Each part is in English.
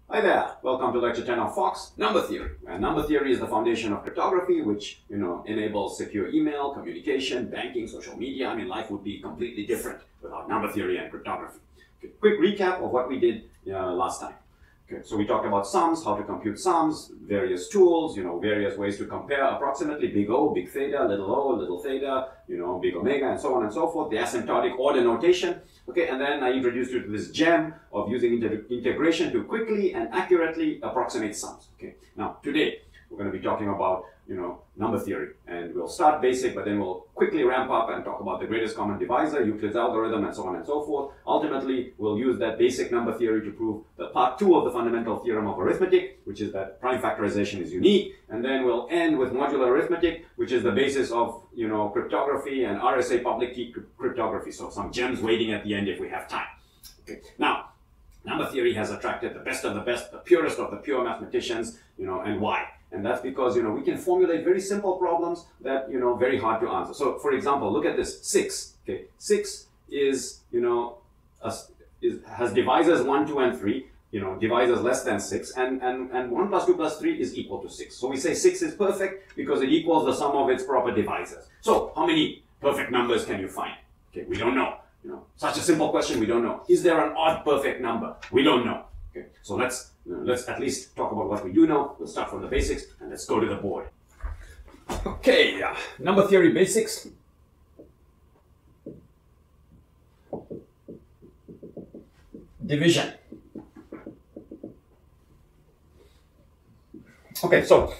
Hi there, welcome to lecture 10 of Fox, number theory. And number theory is the foundation of cryptography, which, enables secure email, communication, banking, social media. I mean, life would be completely different without number theory and cryptography. Okay, quick recap of what we did last time. Okay, so we talked about sums, how to compute sums, various tools, various ways to compare approximately big O, big theta, little theta, big omega, and so on and so forth, the asymptotic order notation. Okay, and then I introduced you to this gem of using integration to quickly and accurately approximate sums. Okay, now today we're going to be talking about, number theory, and we'll start basic, but then we'll quickly ramp up and talk about the greatest common divisor, Euclid's algorithm, and so on and so forth. Ultimately, we'll use that basic number theory to prove the part 2 of the fundamental theorem of arithmetic, which is that prime factorization is unique, and then we'll end with modular arithmetic, which is the basis of, cryptography and Rsa Public Key Cryptography. So some gems waiting at the end if we have time. Okay, now, number theory has attracted the best, the purest of the pure mathematicians, and why? And that's because, we can formulate very simple problems that, very hard to answer. So, for example, look at this, 6. Okay, 6 is, has divisors 1, 2, and 3. Divisors less than 6, and 1 plus 2 plus 3 is equal to 6. So we say 6 is perfect because it equals the sum of its proper divisors. So how many perfect numbers can you find? Okay, we don't know. Such a simple question, we don't know. Is there an odd perfect number? We don't know. Okay, so let's at least talk about what we do know. We'll start from the basics and let's go to the board. Okay, number theory basics. Division. Okay, so,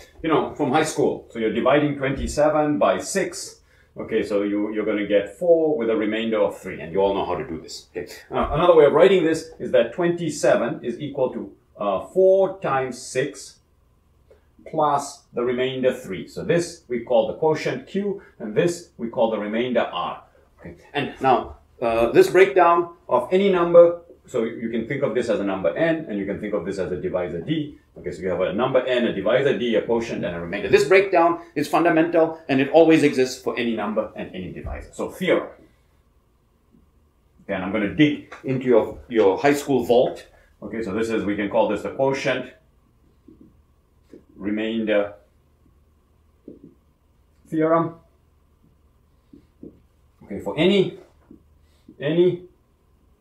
from high school, so you're dividing 27 by 6. Okay, so you're going to get 4 with a remainder of 3, and you all know how to do this. Okay. Another way of writing this is that 27 is equal to 4 times 6 plus the remainder 3. So this we call the quotient Q, and this we call the remainder R. Okay. And now, this breakdown of any number, so you can think of this as a number n, and you can think of this as a divisor d. Okay, so you have a number n, a divisor d, a quotient, and a remainder. This breakdown is fundamental, and it always exists for any number and any divisor. So theorem. Okay, and I'm going to dig into your high school vault. Okay, so this is, we can call this the quotient, remainder theorem. Okay, for any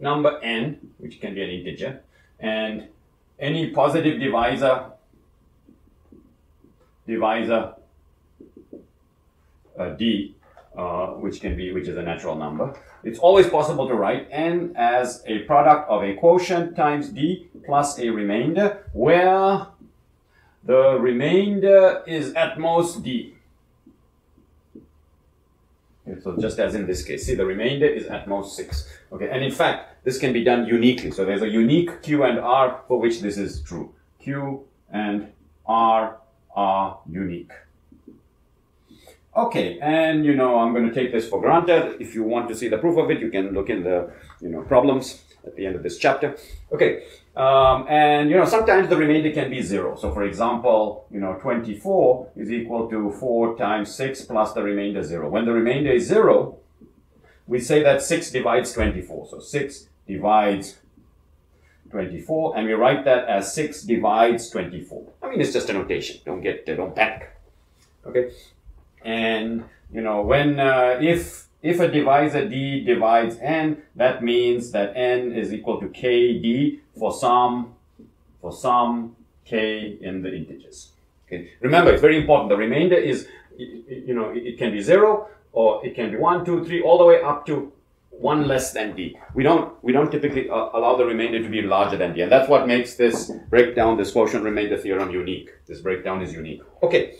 number n, which can be an integer, and any positive divisor d, which is a natural number. It's always possible to write n as a product of a quotient times d plus a remainder, where the remainder is at most d. Okay, so just as in this case, see, the remainder is at most 6. Okay, and in fact, this can be done uniquely. So there's a unique Q and R for which this is true. Q and R are unique. Okay, and I'm going to take this for granted. If you want to see the proof of it, you can look in the problems at the end of this chapter. Okay, and sometimes the remainder can be 0. So for example, 24 is equal to 4 times 6 plus the remainder 0. When the remainder is 0, we say that 6 divides 24. So 6 divides 24, and we write that as 6 divides 24. I mean, it's just a notation. Don't panic. Okay, and when if a divisor d divides n, that means that n is equal to kd for some k in the integers. Okay. Remember, it's very important. The remainder is, it can be 0, or it can be 1, 2, 3, all the way up to 1 less than d. We don't typically allow the remainder to be larger than d, and that's what makes this breakdown, this quotient remainder theorem, unique. This breakdown is unique. Okay.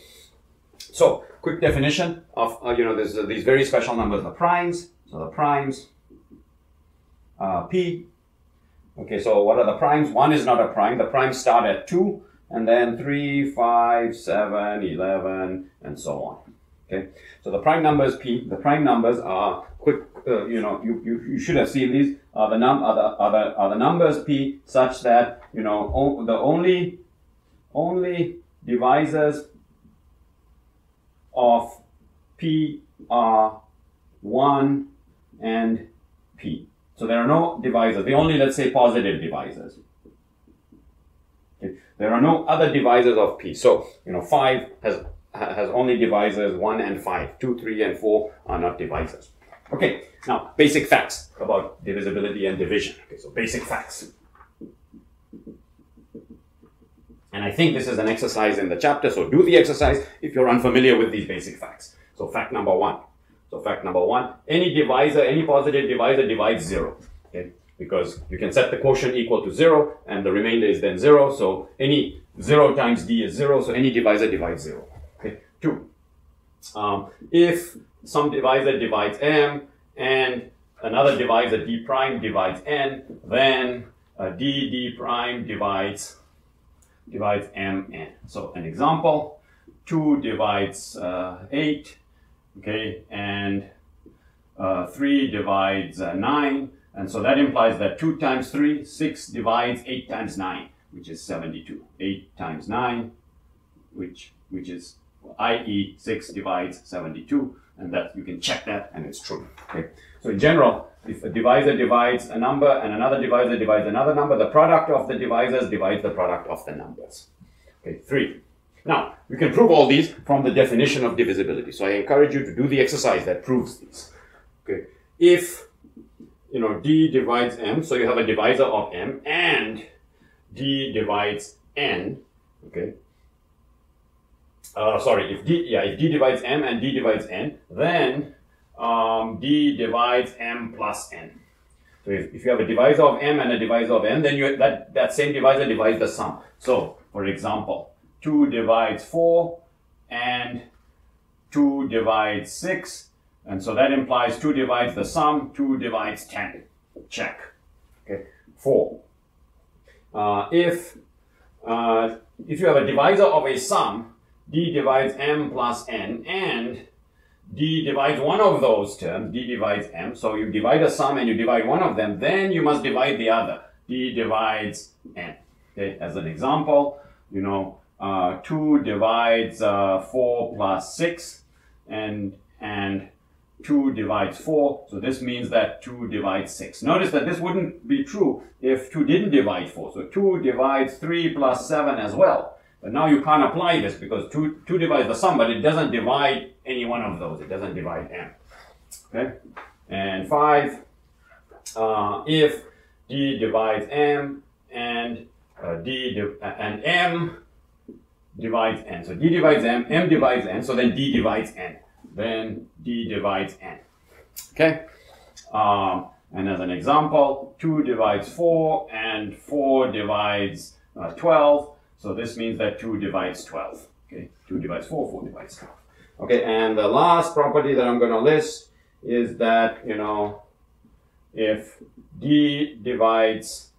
So, quick definition of, there's these very special numbers, the primes. So the primes, P. Okay, so what are the primes? 1 is not a prime. The primes start at 2, and then 3, 5, 7, 11, and so on. Okay, so the prime numbers P. The prime numbers are quick. You should have seen these. Are the numbers P such that the only divisors of P are 1 and P. So there are no divisors. The only, let's say, positive divisors. There are no other divisors of P. So, 5 has only divisors 1 and 5. 2, 3, and 4 are not divisors. Okay, now basic facts about divisibility and division. Okay, so basic facts. And I think this is an exercise in the chapter, so do the exercise if you're unfamiliar with these basic facts. So fact number 1. So fact number 1, any divisor, any positive divisor divides 0. Okay? Because you can set the quotient equal to 0 and the remainder is then 0. So any 0 times d is 0, so any divisor divides 0. Okay? 2. If some divisor divides m and another divisor d prime divides n, then d prime divides mn. So an example, 2 divides 8, okay, and 3 divides 9, and so that implies that 2 times 3, 6 divides 8 times 9, which is 72. 8 times 9, which is, i.e. 6 divides 72, and that you can check that, and it's true. Okay, so in general, if a divisor divides a number and another divisor divides another number, the product of the divisors divides the product of the numbers. Okay, 3. Now, we can prove all these from the definition of divisibility. So I encourage you to do the exercise that proves these. Okay, if d divides m, so you have a divisor of m, and d divides n. Okay. If d divides m and d divides n, then d divides m plus n. So if you have a divisor of m and a divisor of n, then that same divisor divides the sum. So, for example, 2 divides 4 and 2 divides 6, and so that implies 2 divides the sum, 2 divides 10. Check. Okay. 4. If you have a divisor of a sum, d divides m plus n, and d divides one of those terms, d divides m, so you divide a sum and you divide one of them, then you must divide the other, d divides n. Okay, as an example, 2 divides 4 plus 6, and 2 divides 4, so this means that 2 divides 6. Notice that this wouldn't be true if 2 didn't divide 4, so 2 divides 3 plus 7 as well. But now you can't apply this because 2 divides the sum, but it doesn't divide any one of those. It doesn't divide m. Okay? And 5, if d divides m and m divides n. So d divides m divides n, so then d divides n. Then d divides n. Okay? And as an example, 2 divides 4 and 4 divides 12. So this means that 2 divides 12. Okay, 2 divides 4, 4 divides 12. Okay, and the last property that I'm going to list is that, if d divides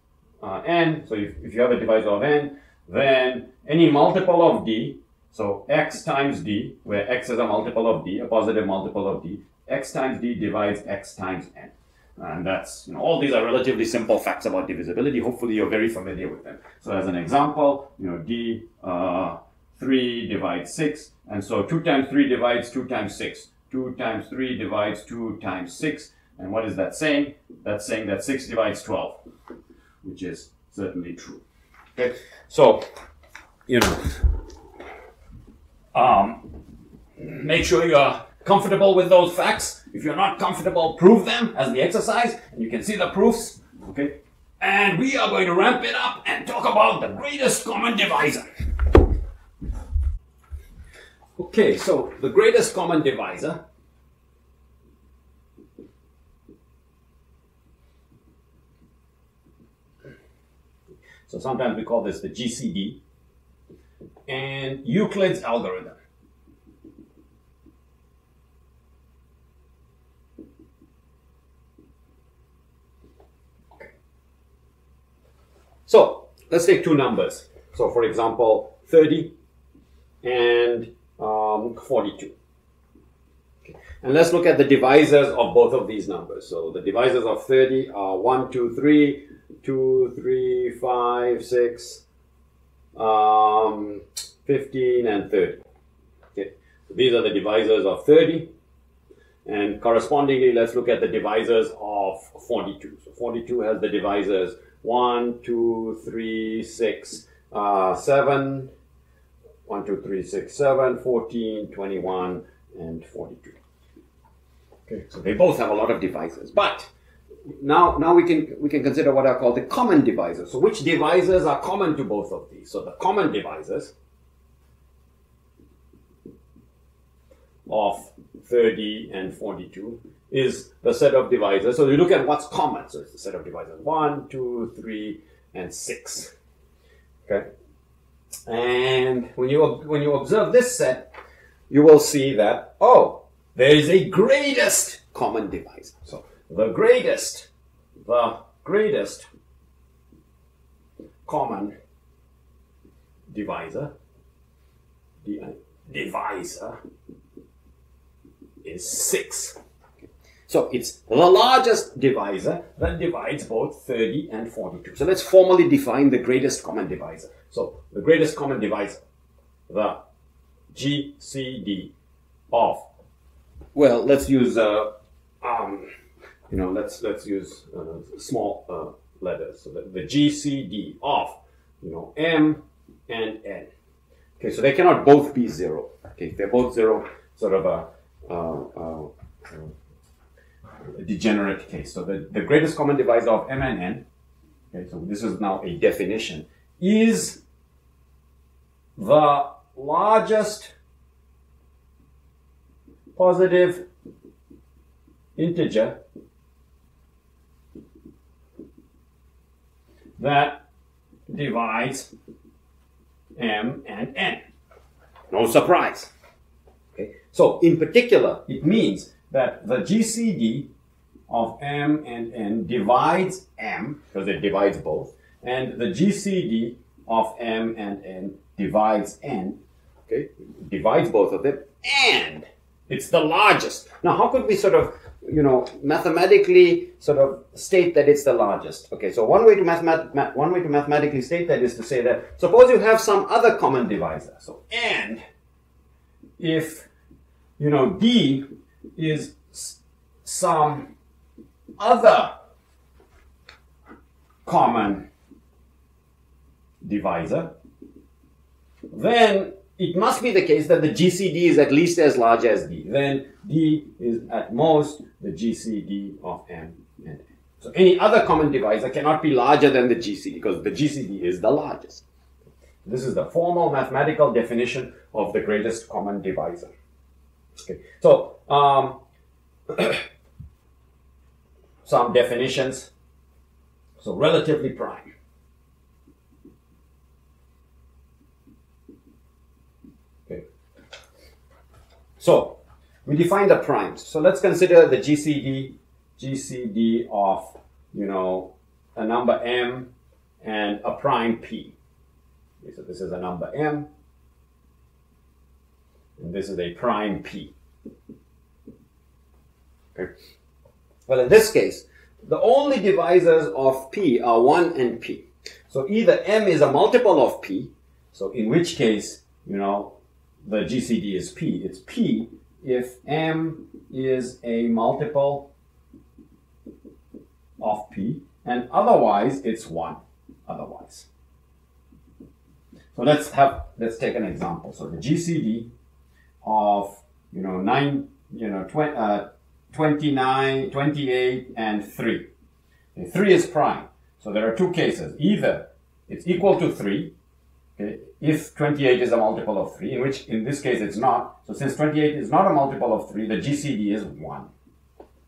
n, so if you have a divisor of n, then any multiple of d, so x times d, where x is a multiple of d, a positive multiple of d, x times d divides x times n. And that's, all these are relatively simple facts about divisibility. Hopefully you're very familiar with them. So as an example, d 3 divides 6. And so 2 times 3 divides 2 times 6. 2 times 3 divides 2 times 6. And what is that saying? That's saying that 6 divides 12, which is certainly true. Okay, so, make sure you're comfortable with those facts. If you're not comfortable, prove them as the exercise, and you can see the proofs. Okay, and we are going to ramp it up and talk about the greatest common divisor. Okay, so the greatest common divisor so sometimes we call this the GCD and Euclid's algorithm. So let's take two numbers. So for example, 30 and 42. Okay. And let's look at the divisors of both of these numbers. So the divisors of 30 are 1, 2, 3, 2, 3, 5, 6, 15, and 30. Okay. So these are the divisors of 30. And correspondingly, let's look at the divisors of 42. So 42 has the divisors 1, 2, 3, 6, 7, 1, 2, 3, 6, 7, 14, 21, and 42. Okay, so they both have a lot of divisors. But now we can consider what are called the common divisors. So which divisors are common to both of these? So the common divisors of 30 and 42 is the set of divisors. So you look at what's common. So it's the set of divisors 1, 2, 3, and 6. Okay, and when you observe this set, you will see that there is a greatest common divisor. So the greatest common divisor is 6. So it's the largest divisor that divides both 30 and 42. So let's formally define the greatest common divisor. So the greatest common divisor, the GCD of, well, let's use let's use small letters. So the GCD of M and N. Okay, so they cannot both be 0. Okay, if they're both 0, sort of a degenerate case. So the greatest common divisor of M and N, okay, so this is now a definition, is the largest positive integer that divides M and N. No surprise. Okay. So in particular, it means that the GCD of M and N divides M, because it divides both, and the GCD of M and N divides N. Okay, it divides both of them, and it's the largest. Now, how could we sort of, mathematically sort of state that it's the largest? Okay, so one way to mathematically state that is to say that suppose you have some other common divisor. So, and if D is some other common divisor, then it must be the case that the GCD is at least as large as D. Then D is at most the GCD of M and N. So any other common divisor cannot be larger than the GCD, because the GCD is the largest. This is the formal mathematical definition of the greatest common divisor. Okay, so some definitions. So relatively prime. Okay. So we define the primes. So let's consider the GCD of a number M and a prime P. Okay, so this is a number M, and this is a prime P. Okay. Well, in this case, the only divisors of P are 1 and P. So either M is a multiple of P, so in which case, the GCD is P. It's P if M is a multiple of P, and otherwise it's 1. Otherwise. So let's take an example. So the GCD of 29, 28, and 3. Okay, 3 is prime. So there are two cases. Either it's equal to 3, okay, if 28 is a multiple of 3, in this case it's not. So since 28 is not a multiple of 3, the GCD is 1.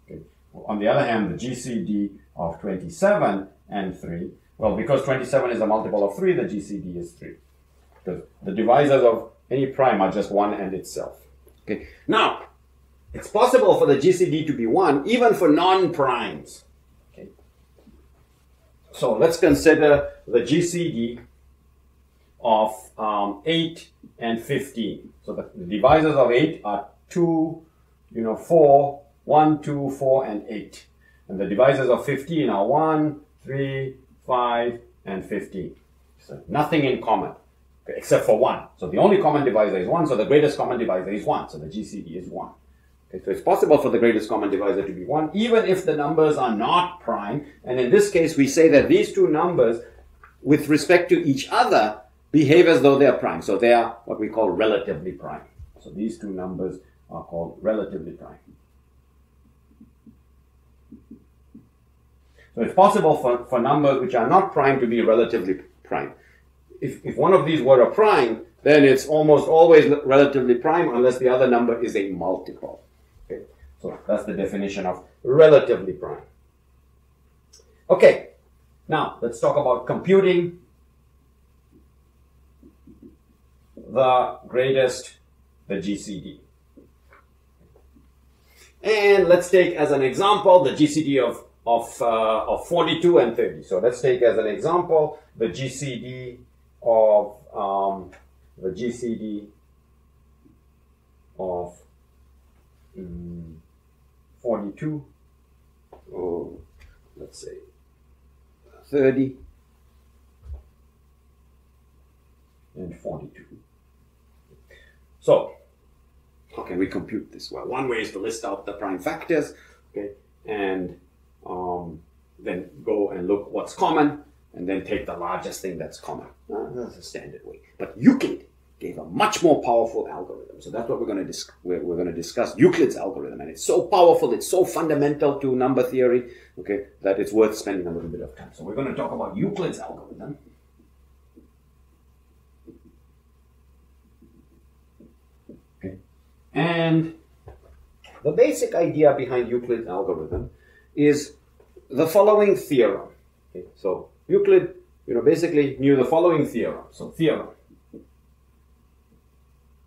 Okay. On the other hand, the GCD of 27 and 3, well, because 27 is a multiple of 3, the GCD is 3. Because the divisors of any prime are just 1 and itself. Okay. Now, it's possible for the GCD to be 1 even for non-primes. Okay. So let's consider the GCD of 8 and 15. So the divisors of 8 are 2, 4, 1, 2, 4, and 8. And the divisors of 15 are 1, 3, 5, and 15. So nothing in common, okay, except for 1. So the only common divisor is 1, so the greatest common divisor is 1. So the GCD is 1. Okay, so it's possible for the greatest common divisor to be 1, even if the numbers are not prime. And in this case, we say that these two numbers, with respect to each other, behave as though they are prime. So they are what we call relatively prime. So these two numbers are called relatively prime. So it's possible for numbers which are not prime to be relatively prime. If one of these were a prime, then it's almost always relatively prime unless the other number is a multiple. Okay? So that's the definition of relatively prime. Okay, now let's talk about computing the greatest, the GCD. And let's take as an example the GCD of 42 and 30. So let's take as an example the GCD of 42, or let's say 30 and 42. So how can we compute this? Well, one way is to list out the prime factors, okay, and then go and look what's common, and then take the largest thing that's common. That's a standard way. But Euclid gave a much more powerful algorithm. So that's what we're going to discuss Euclid's algorithm, and it's so powerful, it's so fundamental to number theory, okay, that it's worth spending a little bit of time. So we're going to talk about Euclid's algorithm. Okay, and the basic idea behind Euclid's algorithm is the following theorem. Okay, so Euclid, basically knew the following theorem. So theorem.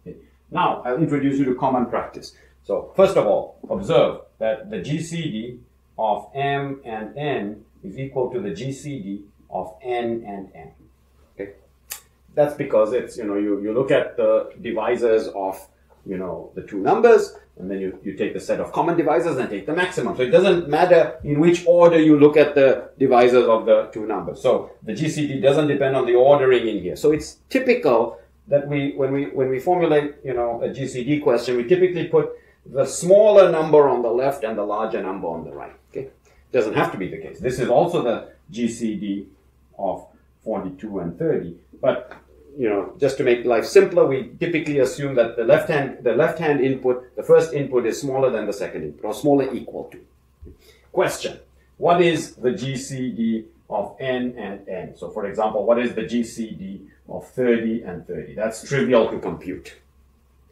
Okay. Now I'll introduce you to common practice. So first of all, observe that the GCD of M and N is equal to the GCD of N and N. Okay, that's because it's you look at the divisors of the two numbers, and then you take the set of common divisors and take the maximum. So it doesn't matter in which order you look at the divisors of the two numbers. So the GCD doesn't depend on the ordering in here. So it's typical that when we formulate a GCD question, we typically put the smaller number on the left and the larger number on the right. Okay, doesn't have to be the case. This is also the GCD of 42 and 30, but just to make life simpler, we typically assume that the left hand input, the first input is smaller than the second input, or smaller equal to. Question: what is the GCD of N and N? So for example, what is the GCD of 30 and 30? That's trivial to compute.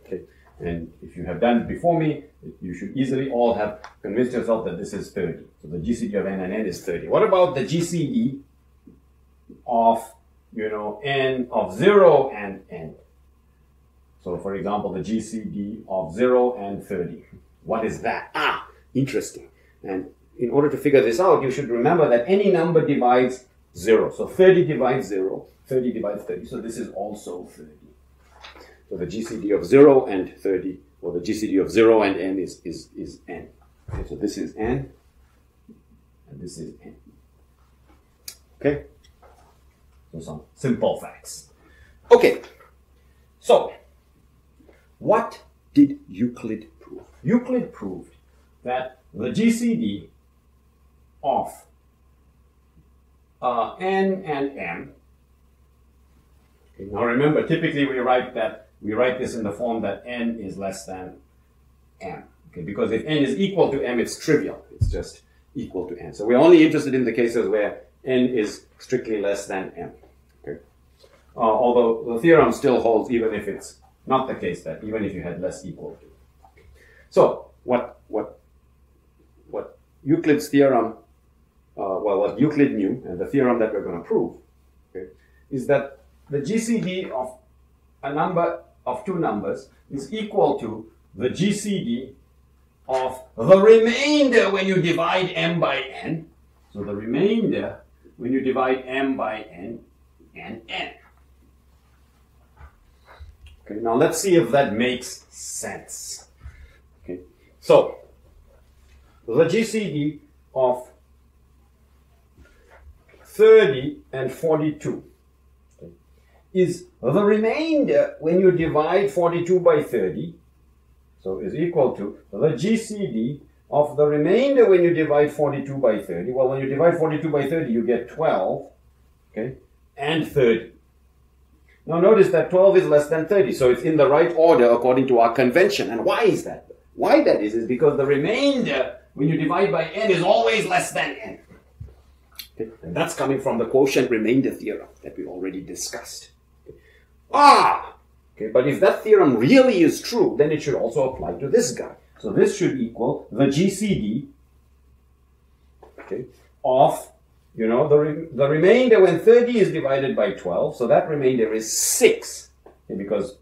Okay, and if you have done it before me, you should easily all have convinced yourself that this is 30. So the GCD of N and N is 30. What about the GCD of N of 0 and N? So for example, the GCD of 0 and 30. What is that? Interesting. And in order to figure this out, you should remember that any number divides 0. So 30 divides 0, 30 divides 30. So this is also 30. So the GCD of 0 and 30, or the GCD of 0 and N is N. Okay, so this is N, and this is N. Okay? So some simple facts. Okay, so what did Euclid prove? Euclid proved that the GCD of N and M. Okay, now remember, typically we write this in the form that N is less than M. Okay, because if N is equal to M, it's trivial. It's just equal to N. So we're only interested in the cases where N is strictly less than M. Okay. Although the theorem still holds even if it's not the case, that even if you had less equal to. So what Euclid's theorem, what Euclid knew, and the theorem that we're going to prove, okay, is that the GCD of a number of two numbers is equal to the GCD of the remainder when you divide M by N. So the remainder when you divide M by N and N. Okay, now let's see if that makes sense. Okay, so the GCD of 30 and 42 is the remainder when you divide 42 by 30. So is equal to the GCD of the remainder when you divide 42 by 30. Well, when you divide 42 by 30, you get 12, okay, and 30. Now notice that 12 is less than 30, so it's in the right order according to our convention. And why is that? Why that is because the remainder, when you divide by n, is always less than n. Okay? And that's coming from the quotient remainder theorem that we already discussed. Okay? Okay, but if that theorem really is true, then it should also apply to this guy. So this should equal the GCD, okay, of, you know, the remainder when 30 is divided by 12, so that remainder is 6, okay, because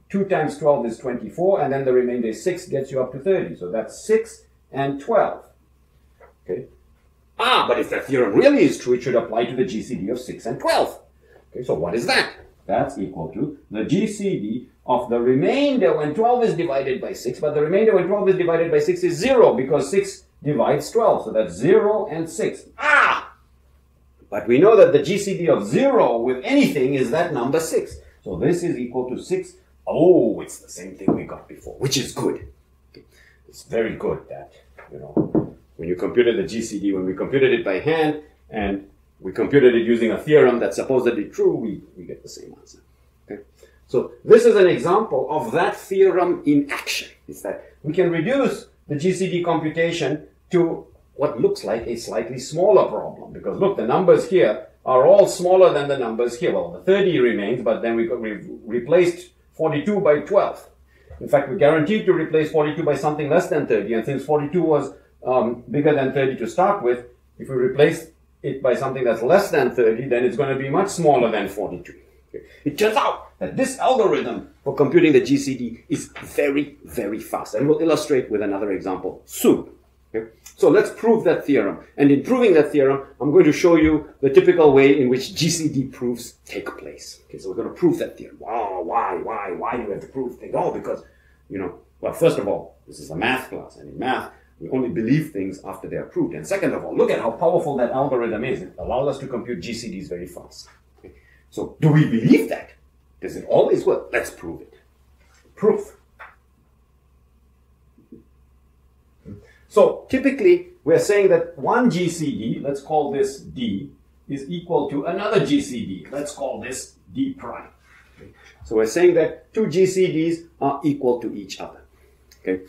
2 times 12 is 24, and then the remainder is 6 gets you up to 30. So that's 6 and 12. Okay. But if that theorem really is true, it should apply to the GCD of 6 and 12. Okay, so what is that? That's equal to the GCD of the remainder when 12 is divided by 6, but the remainder when 12 is divided by 6 is 0, because 6 divides 12, so that's 0 and 6. But we know that the GCD of 0 with anything is that number 6. So this is equal to 6. Oh, it's the same thing we got before, which is good. Okay. It's very good that, you know, when you computed the GCD, when we computed it by hand, and we computed it using a theorem that's supposedly true, we get the same answer. Okay? So this is an example of that theorem in action. It's that we can reduce the GCD computation to what looks like a slightly smaller problem. Because look, the numbers here are all smaller than the numbers here. Well, the 30 remains, but then we replaced 42 by 12. In fact, we're guaranteed to replace 42 by something less than 30. And since 42 was bigger than 30 to start with, if we replace it by something that's less than 30, then it's going to be much smaller than 42. Okay. It turns out that this algorithm for computing the GCD is very, very fast. And we'll illustrate with another example soon. Okay. So let's prove that theorem. And in proving that theorem, I'm going to show you the typical way in which GCD proofs take place. Okay, so we're going to prove that theorem. Wow, why do we have to prove things? Oh, because, you know, well, first of all, this is a math class, and in math, we only believe things after they are proved. And second of all, look at how powerful that algorithm is. It allows us to compute GCDs very fast. Okay. So do we believe that? Does it always work? Let's prove it. Proof. So typically, we're saying that one GCD, let's call this D, is equal to another GCD. Let's call this D prime. Okay. So we're saying that two GCDs are equal to each other. Okay.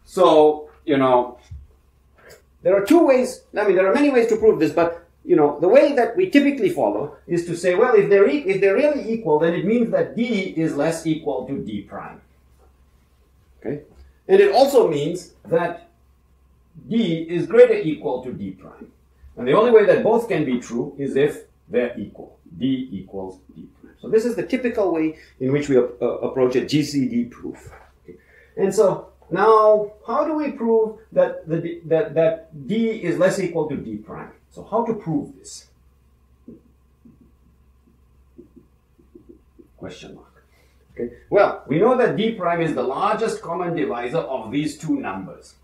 So, you know, there are two ways, there are many ways to prove this, but, you know, the way that we typically follow is to say, well, if they're really equal, then it means that D is less equal to D prime. Okay? And it also means that D is greater equal to D prime. And the only way that both can be true is if they're equal. D equals D prime. So this is the typical way in which we approach a GCD proof. Okay? And so, now, how do we prove that that D is less equal to D prime? So how to prove this? Question mark. Okay. Well, we know that D prime is the largest common divisor of these two numbers.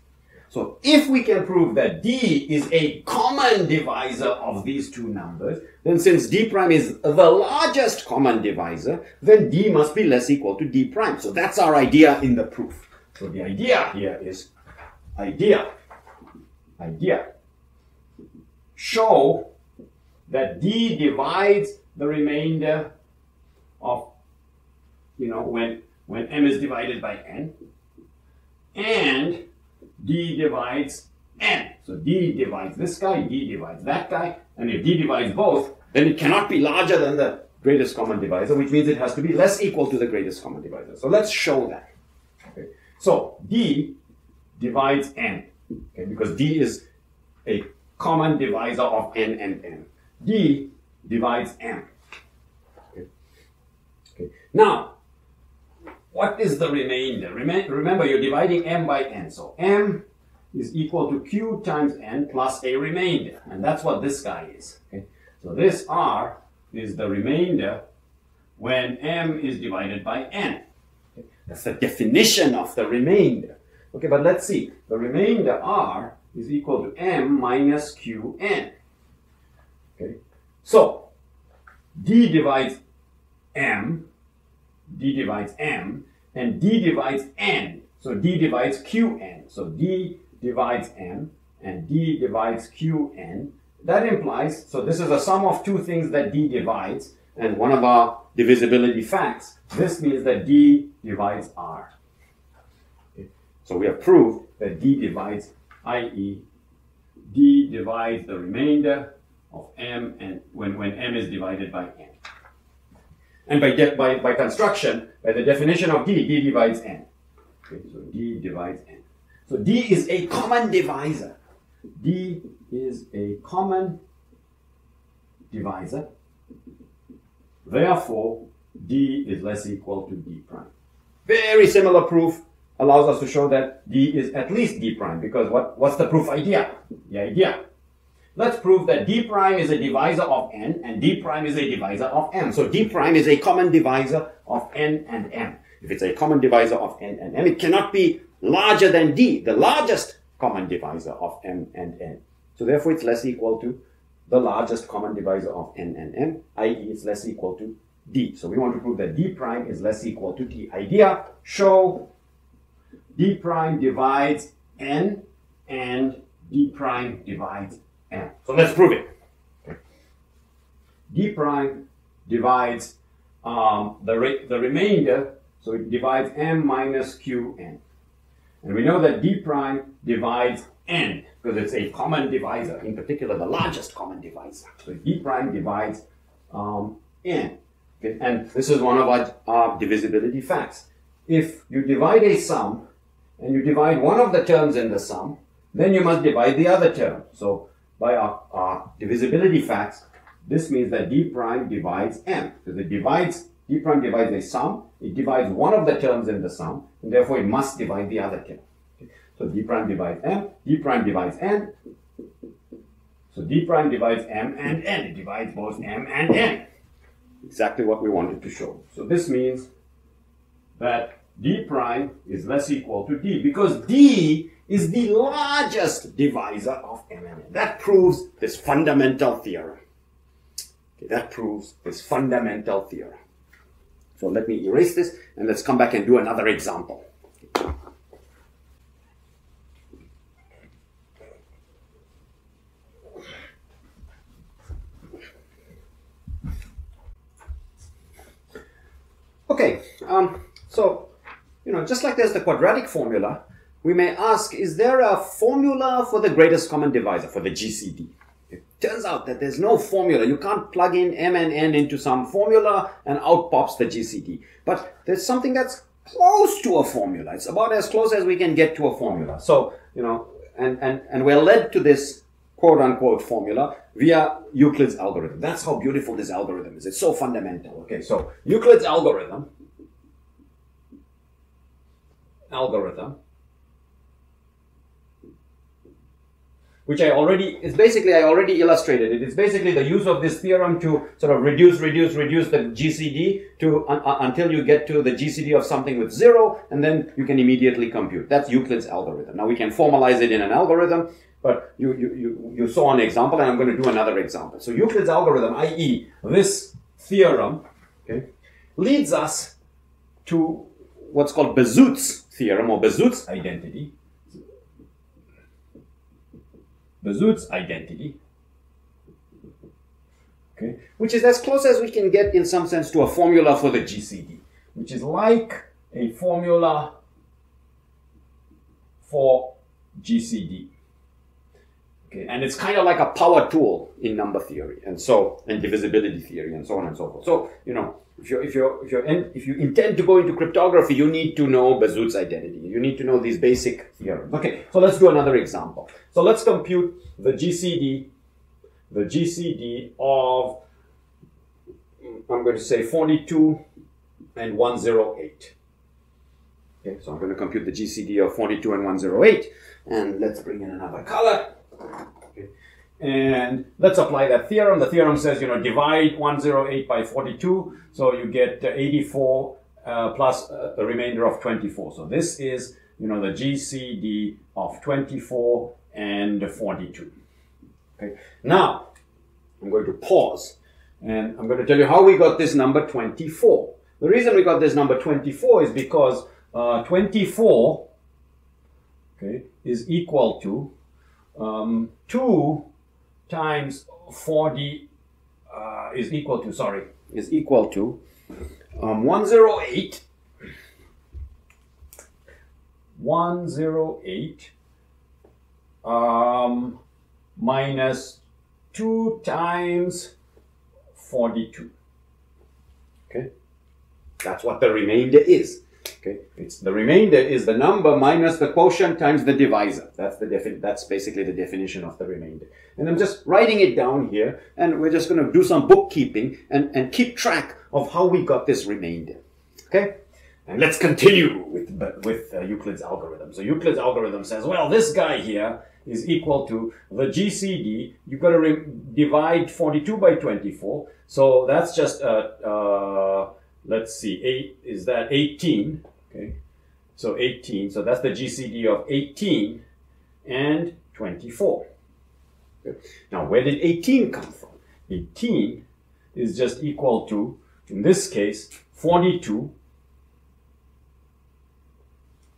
So if we can prove that D is a common divisor of these two numbers, then since D prime is the largest common divisor, then D must be less equal to D prime. So that's our idea in the proof. So the idea here is show that D divides the remainder of, you know, when M is divided by N, and D divides N. So D divides this guy, D divides that guy, and if D divides both, then it cannot be larger than the greatest common divisor, which means it has to be less equal to the greatest common divisor. So let's show that. Okay. So D divides N, okay, because D is a common divisor of N and N. D divides M. Okay. Okay. Now, what is the remainder? Remember, you're dividing M by N. So M is equal to Q times N plus a remainder. And that's what this guy is. Okay. So this R is the remainder when M is divided by N. Okay. That's the definition of the remainder. Okay, but let's see. The remainder R is equal to M minus Qn. Okay. So D divides M, D divides M, and D divides N. So D divides Qn. So D divides M, and D divides Qn. That implies, so this is a sum of two things that D divides. And one of our divisibility facts, this means that D divides R. Okay. So we have proved that D divides, i.e. D divides the remainder of M and when M is divided by N. And by construction, by the definition of D, D divides N. Okay, so D divides N. So D is a common divisor. D is a common divisor. Therefore, D is less equal to D prime. Very similar proof allows us to show that D is at least D prime, because what's the proof idea? The idea. Let's prove that D prime is a divisor of N and D prime is a divisor of M. So D prime is a common divisor of N and M. If it's a common divisor of N and M, it cannot be larger than D, the largest common divisor of M and N. So therefore, it's less equal to the largest common divisor of N and M, i.e. it's less equal to D. So we want to prove that D prime is less equal to D. Idea, show D prime divides N and D prime divides M. So let's prove it. Okay. D prime divides the remainder, so it divides M minus Qn. And we know that D prime divides N, because it's a common divisor, in particular the largest common divisor. So D prime divides N. Okay. And this is one of our divisibility facts. If you divide a sum, and you divide one of the terms in the sum, then you must divide the other term. So by our divisibility facts, this means that D prime divides M. Because D prime divides a sum, it divides one of the terms in the sum, and therefore it must divide the other term. Okay. So D prime divides M, D prime divides N. So D prime divides M and N. It divides both M and N. Exactly what we wanted to show. So this means that D prime is less equal to D, because D is the largest divisor of M and N. That proves this fundamental theorem. Okay, that proves this fundamental theorem. So let me erase this and let's come back and do another example. Okay, so, just like there's the quadratic formula, we may ask, is there a formula for the greatest common divisor, for the GCD? It turns out that there's no formula. You can't plug in M and N into some formula and out pops the GCD. But there's something that's close to a formula. It's about as close as we can get to a formula. So, and we're led to this quote-unquote formula via Euclid's algorithm. That's how beautiful this algorithm is. It's so fundamental. Okay, so Euclid's algorithm, which I already illustrated it. It's basically the use of this theorem to sort of reduce the GCD to until you get to the GCD of something with 0, and then you can immediately compute. That's Euclid's algorithm. Now we can formalize it in an algorithm, but you saw an example, and I'm going to do another example. So Euclid's algorithm, i.e. this theorem, okay, leads us to what's called Bazoot's theorem, or Bazoot's identity. Bazoot's identity, okay, which is as close as we can get in some sense to a formula for the GCD, which is like a formula for GCD. Okay, and it's kind of like a power tool in number theory, and divisibility theory, and so on and so forth. So, if you intend to go into cryptography, you need to know Bazoot's identity. You need to know these basic theorems. Okay, so let's do another example. So let's compute the GCD of, I'm going to say 42 and 108. Okay, so I'm going to compute the GCD of 42 and 108, and let's bring in another color. Okay. And let's apply that theorem. The theorem says, divide 108 by 42, so you get 84 plus the remainder of 24. So this is, the GCD of 24 and 42. Okay. Now, I'm going to pause, and I'm going to tell you how we got this number 24. The reason we got this number 24 is because 24, okay, is equal to 2 times 40 is equal to, sorry, is equal to 108 minus 2 times 42. Okay, that's what the remainder is. Okay, the remainder is the number minus the quotient times the divisor. That's basically the definition of the remainder. And I'm just writing it down here, and we're just going to do some bookkeeping and keep track of how we got this remainder. Okay, and let's continue with Euclid's algorithm. So Euclid's algorithm says, well, this guy here is equal to the GCD. You've got to divide 42 by 24. So that's just let's see, 8 is that 18. Okay, so 18. So that's the GCD of 18 and 24. Okay. Now, where did 18 come from? 18 is just equal to, in this case, 42.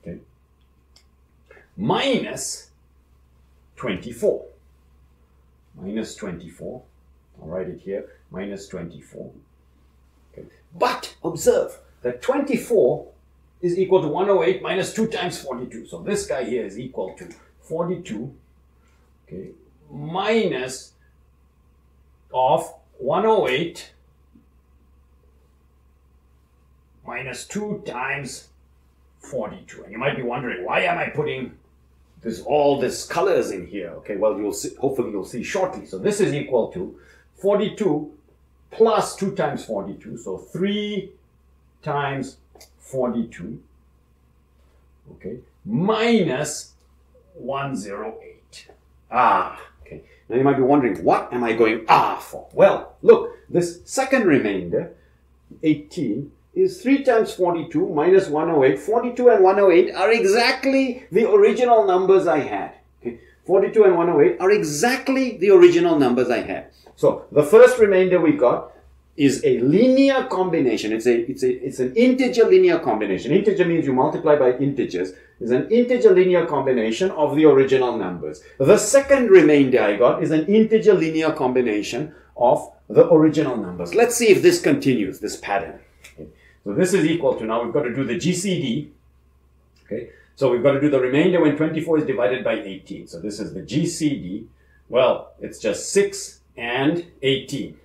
Okay, minus 24. Minus 24. I'll write it here. Minus 24. Okay. But observe that 24 is equal to 108 minus 2 times 42. So this guy here is equal to 42, okay, minus of 108 minus 2 times 42. And you might be wondering, why am I putting all this colors in here? Okay, well, you'll see, hopefully you'll see shortly. So this is equal to 42 plus 2 times 42, so 3 times 42, okay, minus 108. Okay. Now you might be wondering, what am I going for? Well, look, this second remainder, 18, is 3 times 42 minus 108. 42 and 108 are exactly the original numbers I had. Okay. 42 and 108 are exactly the original numbers I had. So the first remainder we got is a linear combination. It's an integer linear combination. Integer means you multiply by integers. It's an integer linear combination of the original numbers. The second remainder I got is an integer linear combination of the original numbers. Let's see if this continues, this pattern. Okay. So this is equal to, now we've got to do the GCD. Okay. So we've got to do the remainder when 24 is divided by 18. So this is the GCD. Well, it's just 6 and 18.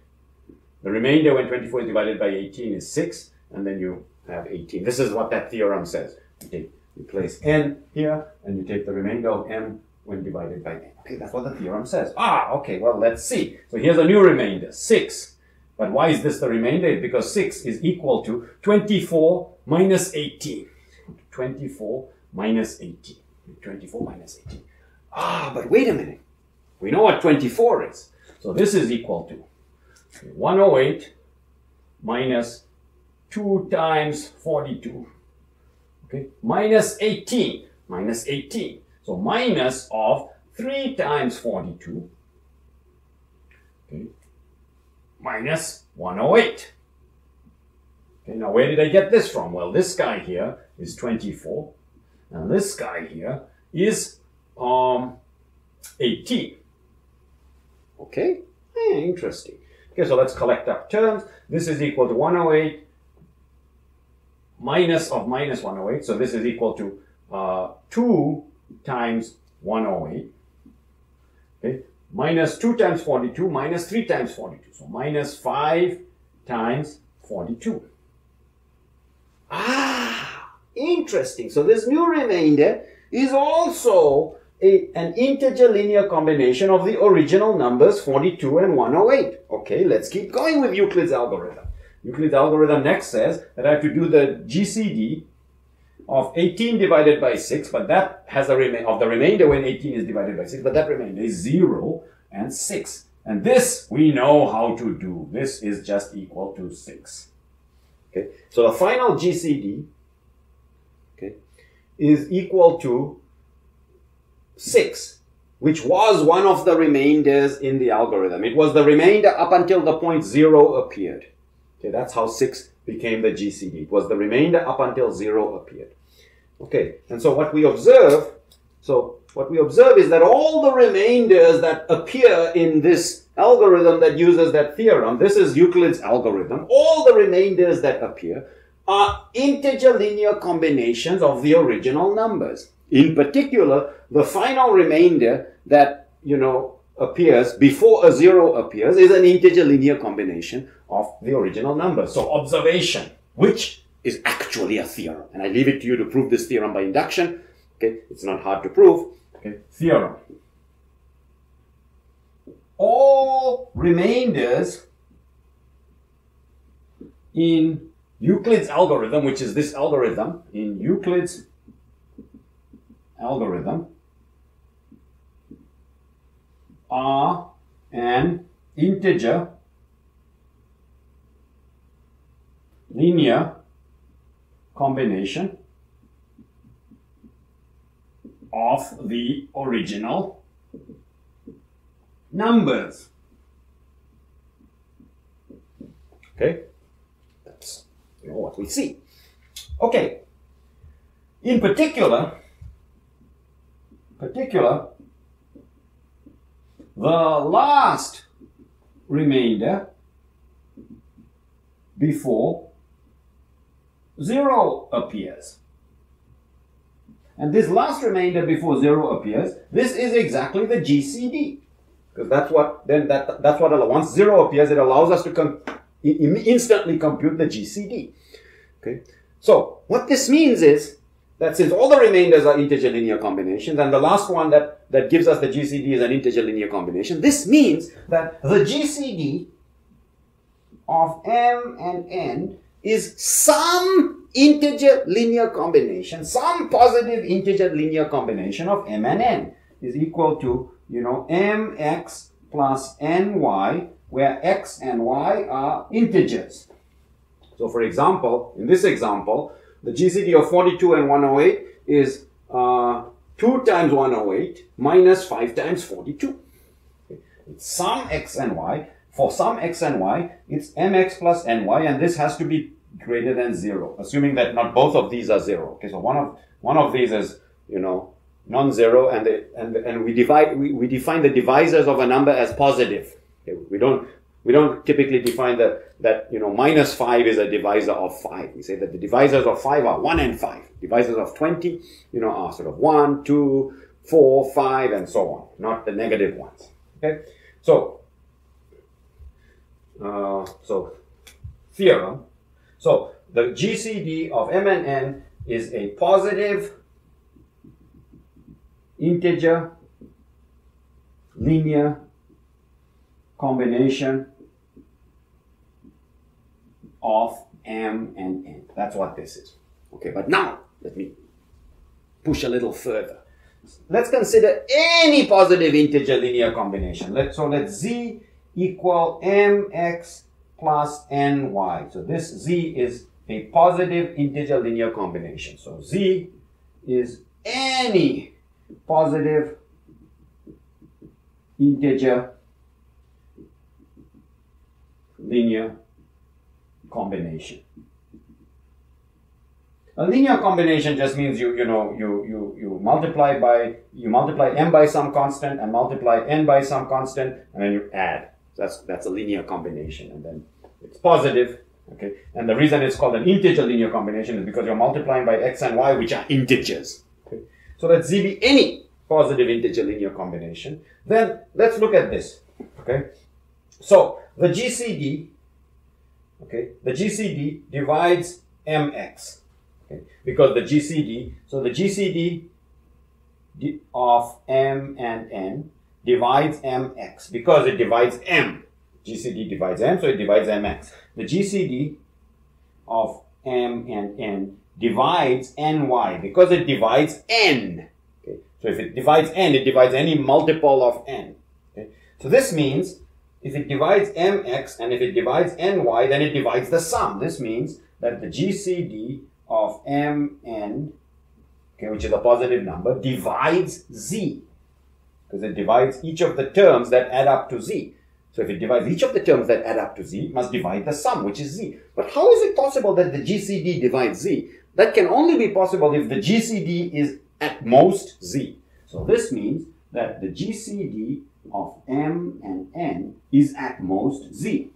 The remainder when 24 is divided by 18 is 6, and then you have 18. This is what that theorem says. You place n here, and you take the remainder of m when divided by n. Okay, that's what the theorem says. Okay, well, let's see. So here's a new remainder, 6. But why is this the remainder? Because 6 is equal to 24 minus 18. 24 minus 18. 24 minus 18. But wait a minute. We know what 24 is. So this is equal to 108 minus 2 times 42, okay, minus 18, minus 18. So minus of 3 times 42, okay, minus 108. Okay, now where did I get this from? Well, this guy here is 24, and this guy here is 18. Okay, interesting. Okay, so let's collect up terms. This is equal to 108 minus of minus 108. So this is equal to 2 times 108. Okay, minus 2 times 42 minus 3 times 42. So minus 5 times 42. Interesting. So this new remainder is also an integer linear combination of the original numbers 42 and 108. Okay, let's keep going with Euclid's algorithm. Euclid's algorithm next says that I have to do the GCD of 18 divided by 6, but that has a of the remainder when 18 is divided by 6, but that remainder is 0 and 6. And this we know how to do. This is just equal to 6. Okay, so the final GCD, okay, is equal to 6, which was one of the remainders in the algorithm. It was the remainder up until the point 0 appeared. Okay, that's how 6 became the GCD. It was the remainder up until 0 appeared. Okay, and so what we observe is that all the remainders that appear in this algorithm that uses that theorem, this is Euclid's algorithm, all the remainders that appear are integer linear combinations of the original numbers. In particular, the final remainder that, appears before a 0 appears is an integer linear combination of the original numbers. So observation, which is actually a theorem. And I leave it to you to prove this theorem by induction. Okay, it's not hard to prove. Okay, theorem. All remainders in Euclid's algorithm, which is this algorithm, in Euclid's algorithm, are an integer linear combination of the original numbers. Okay, that's what we see. Okay, in particular, the last remainder before 0 appears. And this last remainder before 0 appears, this is exactly the GCD. Because that's what once 0 appears, it allows us to instantly compute the GCD. Okay? So what this means is that since all the remainders are integer linear combinations, and the last one that gives us the GCD is an integer linear combination, this means that the GCD of M and N is some integer linear combination, some positive integer linear combination of M and N is equal to, mx plus ny, where x and y are integers. So for example, in this example, the GCD of 42 and 108 is 2 times 108 minus 5 times 42. Okay. It's some x and y. For some x and y, it's mx plus ny, and this has to be greater than 0, assuming that not both of these are 0. Okay, so one of these is, non-zero, and we define the divisors of a number as positive. Okay, we don't typically define that minus 5 is a divisor of 5. We say that the divisors of 5 are 1 and 5. Divisors of 20, are sort of 1, 2, 4, 5, and so on, not the negative ones. Okay, so theorem. So the GCD of M and N is a positive integer linear combination of M and N. That's what this is. Okay, but now let me push a little further. Let's consider any positive integer linear combination. Let Z equal mx plus ny. So this Z is a positive integer linear combination. So Z is any positive integer linear combination. A linear combination just means you multiply m by some constant and multiply n by some constant, and then you add. That's a linear combination, and then it's positive. Okay, and the reason it's called an integer linear combination is because you're multiplying by x and y, which are integers. Okay, so let Z be any positive integer linear combination. Then let's look at this. Okay, so the GCD. Okay, the GCD divides mx. Okay, because the GCD, so the GCD of m and n divides mx because it divides m. GCD divides m, so it divides mx. The GCD of m and n divides ny because it divides n. Okay, so if it divides n, it divides any multiple of n. Okay, so this means if it divides mx and if it divides ny, then it divides the sum. This means that the GCD of mn, okay, which is a positive number, divides z, because it divides each of the terms that add up to z. So if it divides each of the terms that add up to z, it must divide the sum, which is z. But how is it possible that the GCD divides z? That can only be possible if the GCD is at most z. So this means that the GCD of m and n is at most z.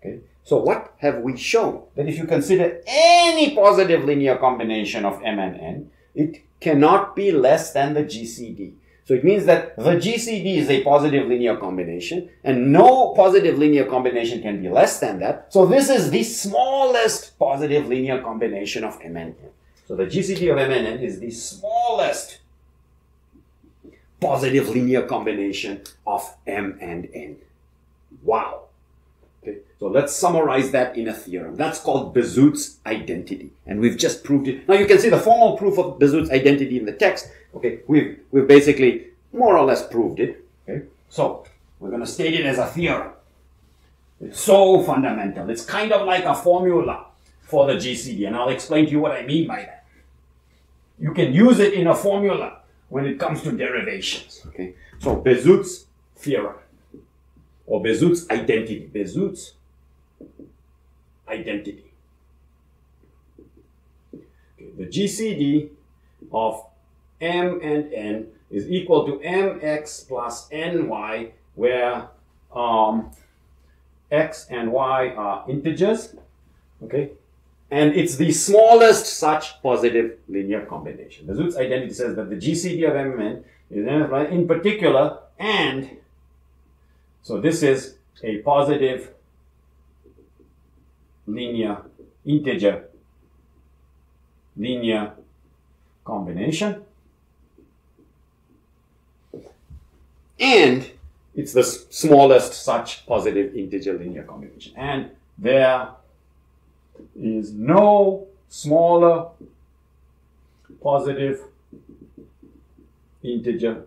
Okay. So what have we shown? That if you consider any positive linear combination of m and n, it cannot be less than the GCD. So it means that the GCD is a positive linear combination, and no positive linear combination can be less than that. So this is the smallest positive linear combination of m and n. So the GCD of m and n is the smallest positive linear combination of m and n. Wow. Okay, so let's summarize that in a theorem. That's called Bazoot's identity, and we've just proved it. Now you can see the formal proof of Bazoot's identity in the text. Okay, we've basically more or less proved it. Okay, so we're going to state it as a theorem. It's so fundamental. It's kind of like a formula for the GCD, and I'll explain to you what I mean by that. You can use it in a formula when it comes to derivations. Okay, so Bazoot's theorem, or Bazoot's identity. Bazoot's identity. Okay, the GCD of m and n is equal to mx plus ny, where x and y are integers. Okay, and it's the smallest such positive linear combination. Bazoot's identity says that the GCD of m and n is in particular, and so this is a positive linear integer linear combination, and it's the smallest such positive integer linear combination, and there is no smaller positive integer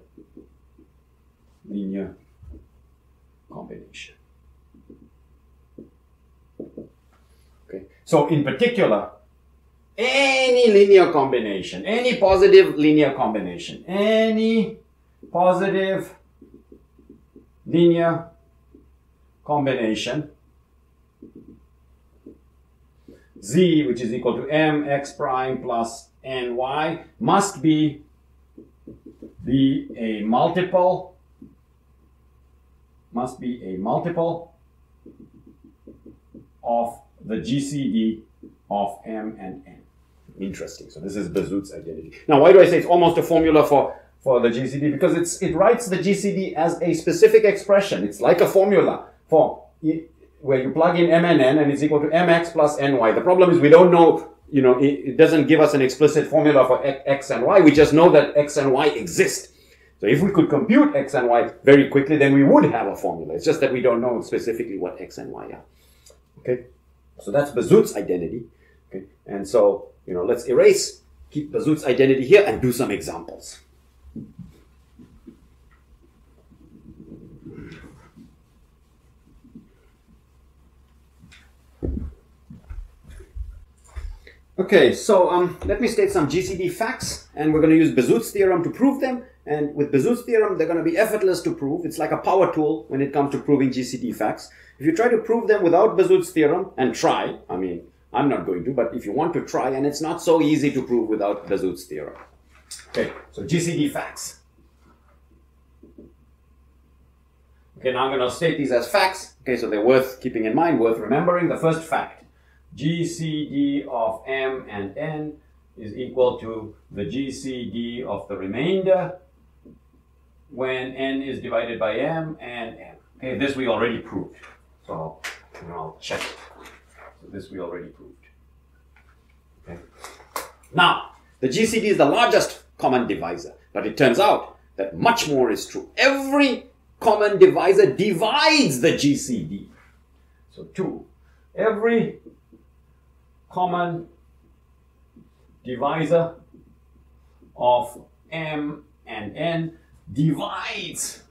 linear combination. Okay, so in particular, any linear combination, any positive linear combination, any positive linear combination z, which is equal to mx prime plus ny, must be a multiple of the GCD of m and n. Interesting. So this is Bazoot's identity. Now, why do I say it's almost a formula for the GCD? Because it writes the GCD as a specific expression. It's like a formula for where you plug in m and n, and it's equal to mx plus ny. The problem is we don't know, it doesn't give us an explicit formula for x and y. We just know that x and y exist. So if we could compute x and y very quickly, then we would have a formula. It's just that we don't know specifically what x and y are. Okay, so that's Bazoot's identity. Okay, and so let's keep Bazoot's identity here and do some examples. Okay, so let me state some GCD facts, and we're going to use Bazoot's theorem to prove them. And with Bazoot's theorem, they're going to be effortless to prove. It's like a power tool when it comes to proving GCD facts. If you try to prove them without Bazoot's theorem, and try, I mean, I'm not going to, but if you want to try, and it's not so easy to prove without Bazoot's theorem. Okay, so GCD facts. Okay, now I'm going to state these as facts. Okay, so they're worth keeping in mind, worth remembering. The first fact, GCD of m and n is equal to the GCD of the remainder when n is divided by m and m. Okay, this we already proved. So I'll check it. So this we already proved. Okay. Now, the GCD is the largest common divisor, but it turns out that much more is true. Every common divisor divides the GCD. So 2. Every common divisor of m and n divides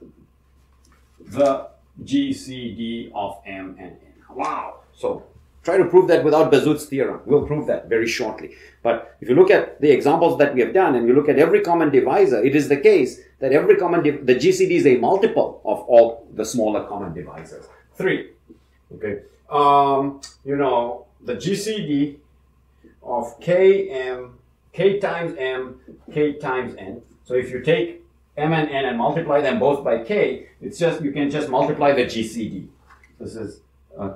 the GCD of m and n. Wow! So try to prove that without Bazoot's theorem. We'll prove that very shortly. But if you look at the examples that we have done, and you look at every common divisor, it is the case that every the GCD is a multiple of all the smaller common divisors. 3. Okay. The GCD of k times m, k times n. So if you take m and n and multiply them both by k, it's just, you can just multiply the GCD. This is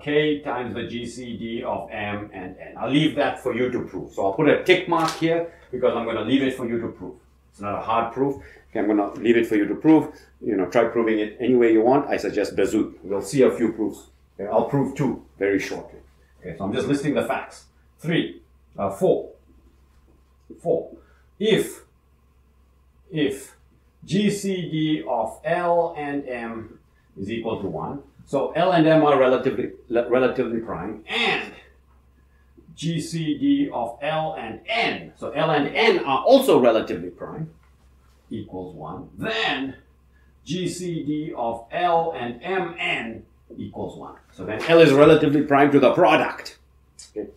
k times the GCD of m and n. I'll leave that for you to prove. So I'll put a tick mark here because I'm going to leave it for you to prove. It's not a hard proof. Okay, I'm going to leave it for you to prove. You know, try proving it any way you want. I suggest Bazoot. We'll see a few proofs. Okay, I'll prove 2 very shortly. Okay, so I'm just listing the facts. 4. If GCD of L and M is equal to 1, so L and M are relatively prime, and GCD of L and N, so L and N are also relatively prime, equals 1, then GCD of L and Mn equals 1. So then L is relatively prime to the product. Okay.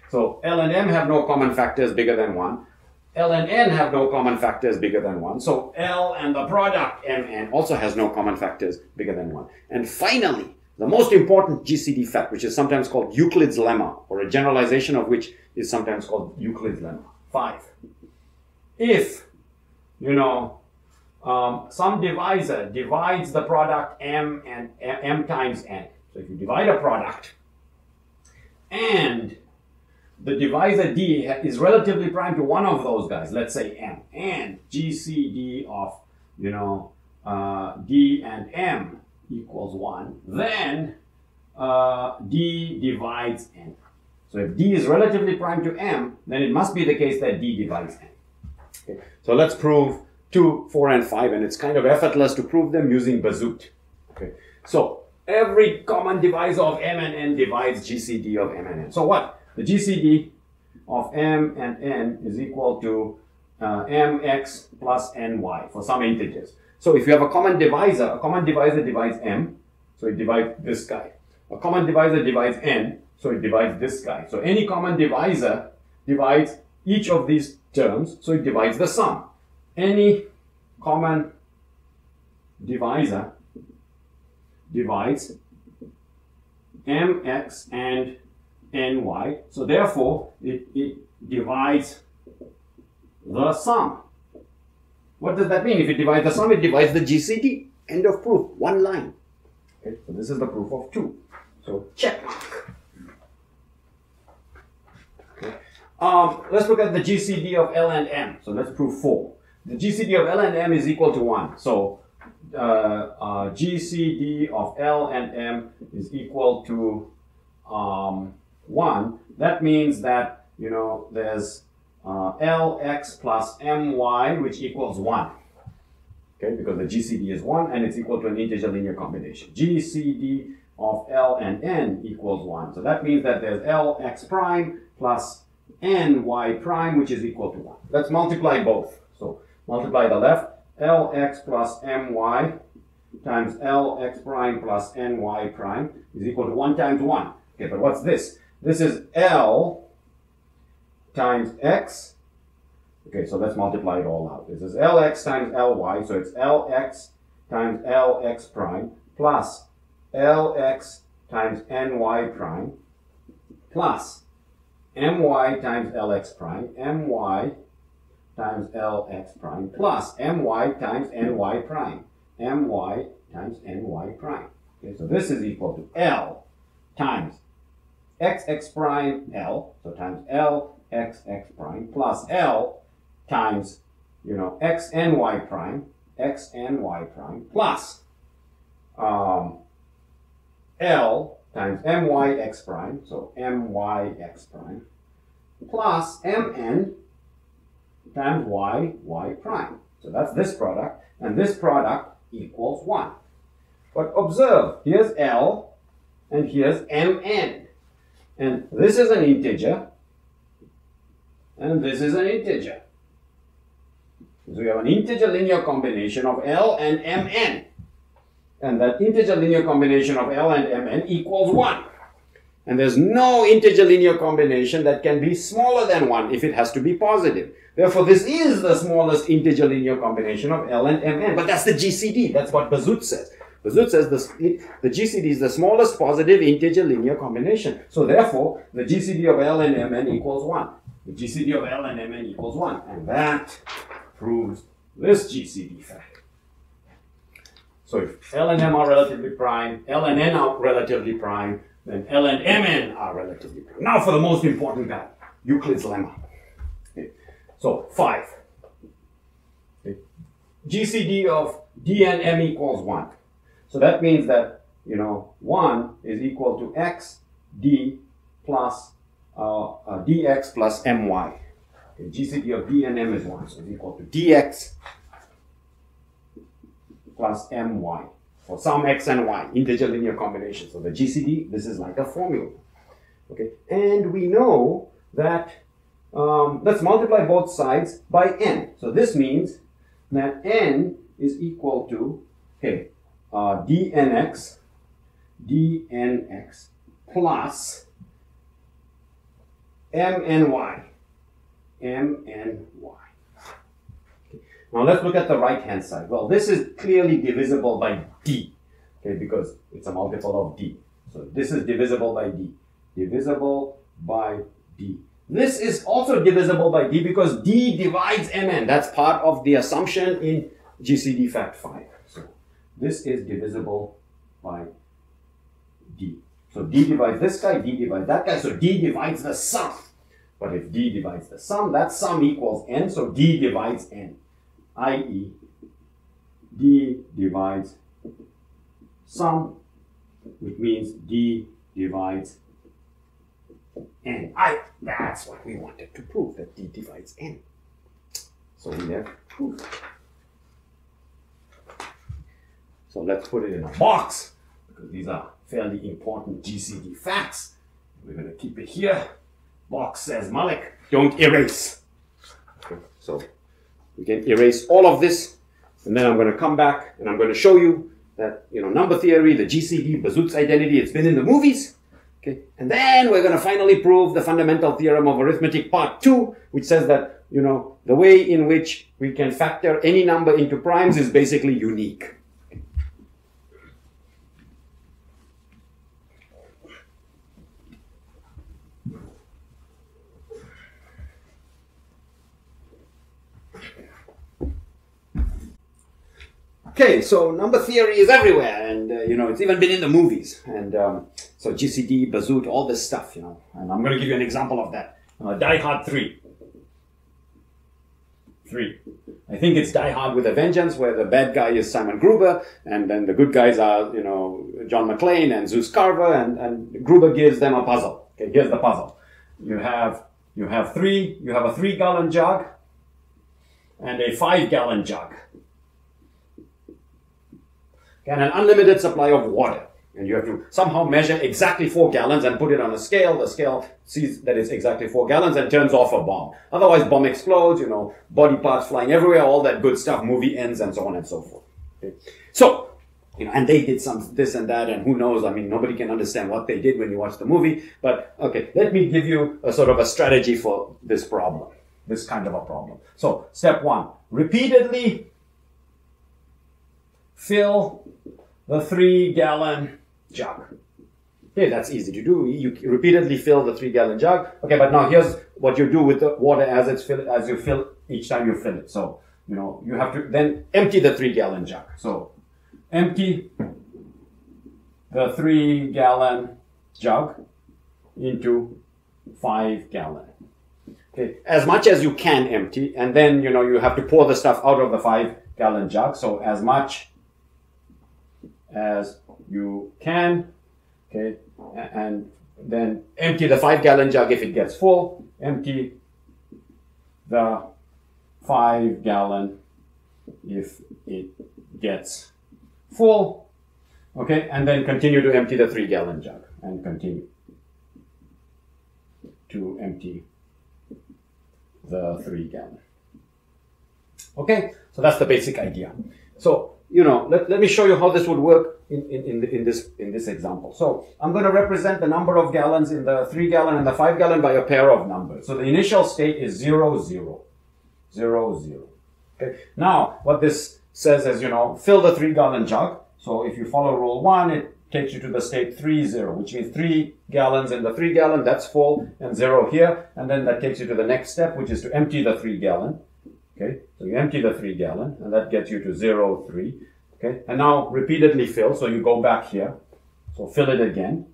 So L and M have no common factors bigger than 1. L and N have no common factors bigger than 1. So L and the product Mn also has no common factors bigger than 1. And finally, the most important GCD fact, which is sometimes called Euclid's lemma, or a generalization of which is sometimes called Euclid's lemma. 5. If, you know, some divisor divides the product M and M times N. So if you divide a product and the divisor D is relatively prime to one of those guys, let's say M, and GCD of, you know, D and M equals 1, then D divides N. So if D is relatively prime to M, then it must be the case that D divides N. Okay. So let's prove 2, 4, and 5, and it's kind of effortless to prove them using Bazoot. Okay. So every common divisor of M and N divides GCD of M and N. So what? The GCD of M and N is equal to mx plus ny for some integers. So if you have a common divisor divides M, so it divides this guy. A common divisor divides N, so it divides this guy. So any common divisor divides each of these terms, so it divides the sum. Any common divisor divides mx and ny, so therefore it divides the sum. What does that mean? If it divides the sum, it divides the GCD. End of proof. One line. Okay, so this is the proof of 2. So check mark. Okay. Let's look at the GCD of L and M. So let's prove 4. The GCD of L and M is equal to 1. So GCD of L and M is equal to 1. That means that, you know, there's Lx plus my, which equals 1. Okay, because the GCD is 1 and it's equal to an integer linear combination. GCD of L and N equals 1. So that means that there's Lx prime plus ny prime, which is equal to 1. Let's multiply both. So multiply the left. Lx plus my times Lx prime plus ny prime is equal to 1 times 1. Okay, but what's this? This is L times x. Okay, so let's multiply it all out. This is Lx times Ly, so it's Lx times Lx prime plus Lx times ny prime plus my times Lx prime, my times Lx prime plus my times ny prime, my times ny prime. Okay, so this is equal to L times xx prime L, so times L xx prime plus L times, you know, x and y prime plus L times myx prime, so myx prime plus mn times y prime. So that's this product, and this product equals 1. But observe, here's L and here's mn. And this is an integer, and this is an integer. So we have an integer linear combination of L and Mn. And that integer linear combination of L and Mn equals 1. And there's no integer linear combination that can be smaller than 1 if it has to be positive. Therefore, this is the smallest integer linear combination of L and Mn. But that's the GCD. That's what Bazoot says. Bazoot says the GCD is the smallest positive integer linear combination. So therefore, the GCD of L and Mn equals 1. The GCD of L and Mn equals 1. And that proves this GCD fact. So if L and M are relatively prime, L and N are relatively prime, then L and Mn are relatively prime. Now for the most important guy, Euclid's lemma. Okay. So 5. Okay. GCD of D and M equals 1. So that means that, 1 is equal to x d plus dx plus my. Okay. GCD of D and M is 1, so it's equal to dx plus my for some x and y, integer linear combination. So the GCD, this is like a formula. Okay, and we know that let's multiply both sides by n. So this means that n is equal to dnx plus mny. Now let's look at the right-hand side. Well, this is clearly divisible by d, okay, because it's a multiple of d. So this is divisible by d. Divisible by d. This is also divisible by d because d divides mn. That's part of the assumption in GCD fact 5. So this is divisible by d. So d divides this guy, d divides that guy. So d divides the sum. But if d divides the sum, that sum equals n. So d divides n. i.e. d divides sum, which means d divides n. That's what we wanted to prove, that d divides n. So we have proved. So let's put it in a box, because these are fairly important GCD facts. We're going to keep it here. Box says, Malik, don't erase. Okay, so we can erase all of this, and then I'm going to come back and I'm going to show you that, number theory, the GCD, Bazoot's identity, it's been in the movies. Okay, and then we're going to finally prove the fundamental theorem of arithmetic part 2, which says that, the way in which we can factor any number into primes is basically unique. Okay, so number theory is everywhere, and it's even been in the movies, and so GCD, Bazoot, all this stuff, and I'm going to give you an example of that. Die Hard 3. I think it's Die Hard with a Vengeance, where the bad guy is Simon Gruber, and then the good guys are, John McClane and Zeus Carver, and Gruber gives them a puzzle. Okay, here's the puzzle. You have a 3-gallon jug and a 5-gallon jug. And an unlimited supply of water. And you have to somehow measure exactly 4 gallons and put it on a scale. The scale sees that it's exactly 4 gallons and turns off a bomb. Otherwise, bomb explodes, body parts flying everywhere, all that good stuff, movie ends, and so on and so forth. Okay. So, and they did some this and that, and who knows, nobody can understand what they did when you watch the movie. But, okay, let me give you a sort of a strategy for this problem, this kind of a problem. So, step 1, repeatedly fill the 3-gallon jug. Okay, that's easy to do. You repeatedly fill the 3-gallon jug. Okay, but now here's what you do with the water as you fill each time you fill it. So, you have to then empty the 3-gallon jug. So, empty the 3-gallon jug into 5-gallon. Okay, as much as you can empty, and then, you have to pour the stuff out of the 5-gallon jug. So, as much as you can, okay, and then empty the 5-gallon jug if it gets full, empty the 5-gallon if it gets full, okay, and then continue to empty the 3-gallon jug, and continue to empty the 3-gallon. Okay, so that's the basic idea. So, let me show you how this would work in this example. So I'm going to represent the number of gallons in the 3-gallon and the 5-gallon by a pair of numbers. So the initial state is 0, 0, 0, 0. Okay. Now what this says is, fill the 3-gallon jug. So if you follow rule 1, it takes you to the state 3, 0, which means 3 gallons in the 3-gallon, that's full, and 0 here. And then that takes you to the next step, which is to empty the 3-gallon. Okay, so you empty the 3-gallon, and that gets you to 0, 3. Okay, and now repeatedly fill, so you go back here. So fill it again.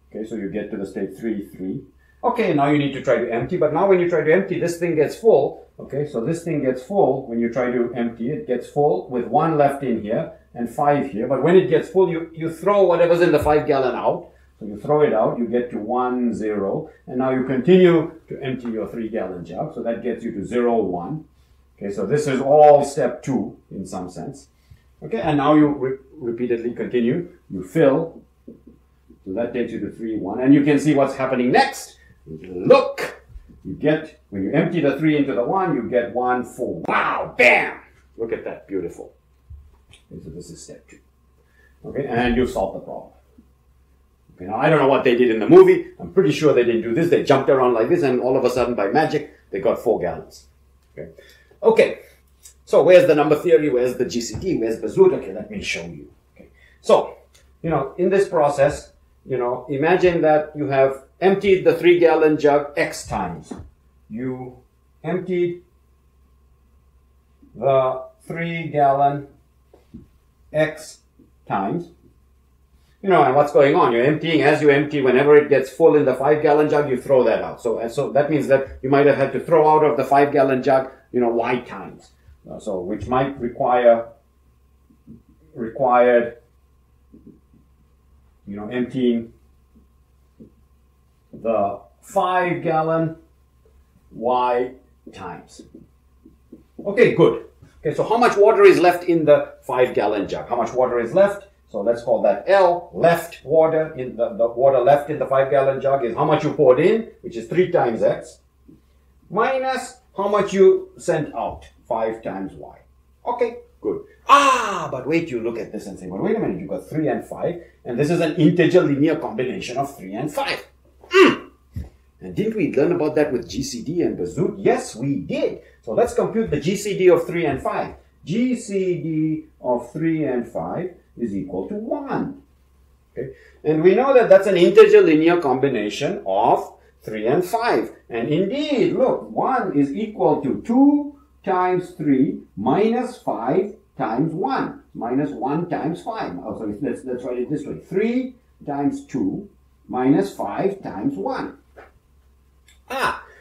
Okay, so you get to the state 3, 3. Okay, now you need to try to empty, but now when you try to empty, this thing gets full. Okay, so this thing gets full when you try to empty, it gets full with 1 left in here and 5 here. But when it gets full, you throw whatever's in the 5 gallon out. So you throw it out, you get to 1, 0, and now you continue to empty your 3 gallon jug. So that gets you to 0, 1. Okay, so this is all step 2 in some sense. Okay, and now you repeatedly continue, you fill. So that takes you to 3, 1, and you can see what's happening next. Look, you get, when you empty the 3 into the 1, you get 1, 4. Wow, bam! Look at that, beautiful. Okay, so this is step 2. Okay, and you've solved the problem. Okay, now I don't know what they did in the movie. I'm pretty sure they didn't do this. They jumped around like this, and all of a sudden, by magic, they got 4 gallons. Okay, okay. So where's the number theory? Where's the GCD? Where's Bazoot? Okay, let me show you. Okay, so in this process, imagine that you have emptied the 3 gallon jug X times. You emptied the 3 gallon X times. And what's going on? You're emptying. As you empty, whenever it gets full in the 5 gallon jug, you throw that out. So that means that you might have had to throw out of the 5 gallon jug, Y times. Which might required, emptying the 5 gallon Y times. Okay, good. Okay, so how much water is left in the 5 gallon jug? How much water is left? So let's call that L. Left water, in the water left in the 5 gallon jug is how much you poured in, which is 3 times X, minus how much you sent out, 5 times Y. Okay, good. But wait, you look at this and say, well, wait a minute, you've got 3 and 5, and this is an integer linear combination of 3 and 5. And didn't we learn about that with GCD and Bazoot? Yes, we did. So let's compute the GCD of 3 and 5. GCD of 3 and 5 is equal to 1. Okay? And we know that that's an integer linear combination of 3 and 5. And indeed, look, 1 is equal to 2 times 3 minus 5 times 1. Minus 1 times 5. So let's write it this way. 3 times 2 minus 5 times 1.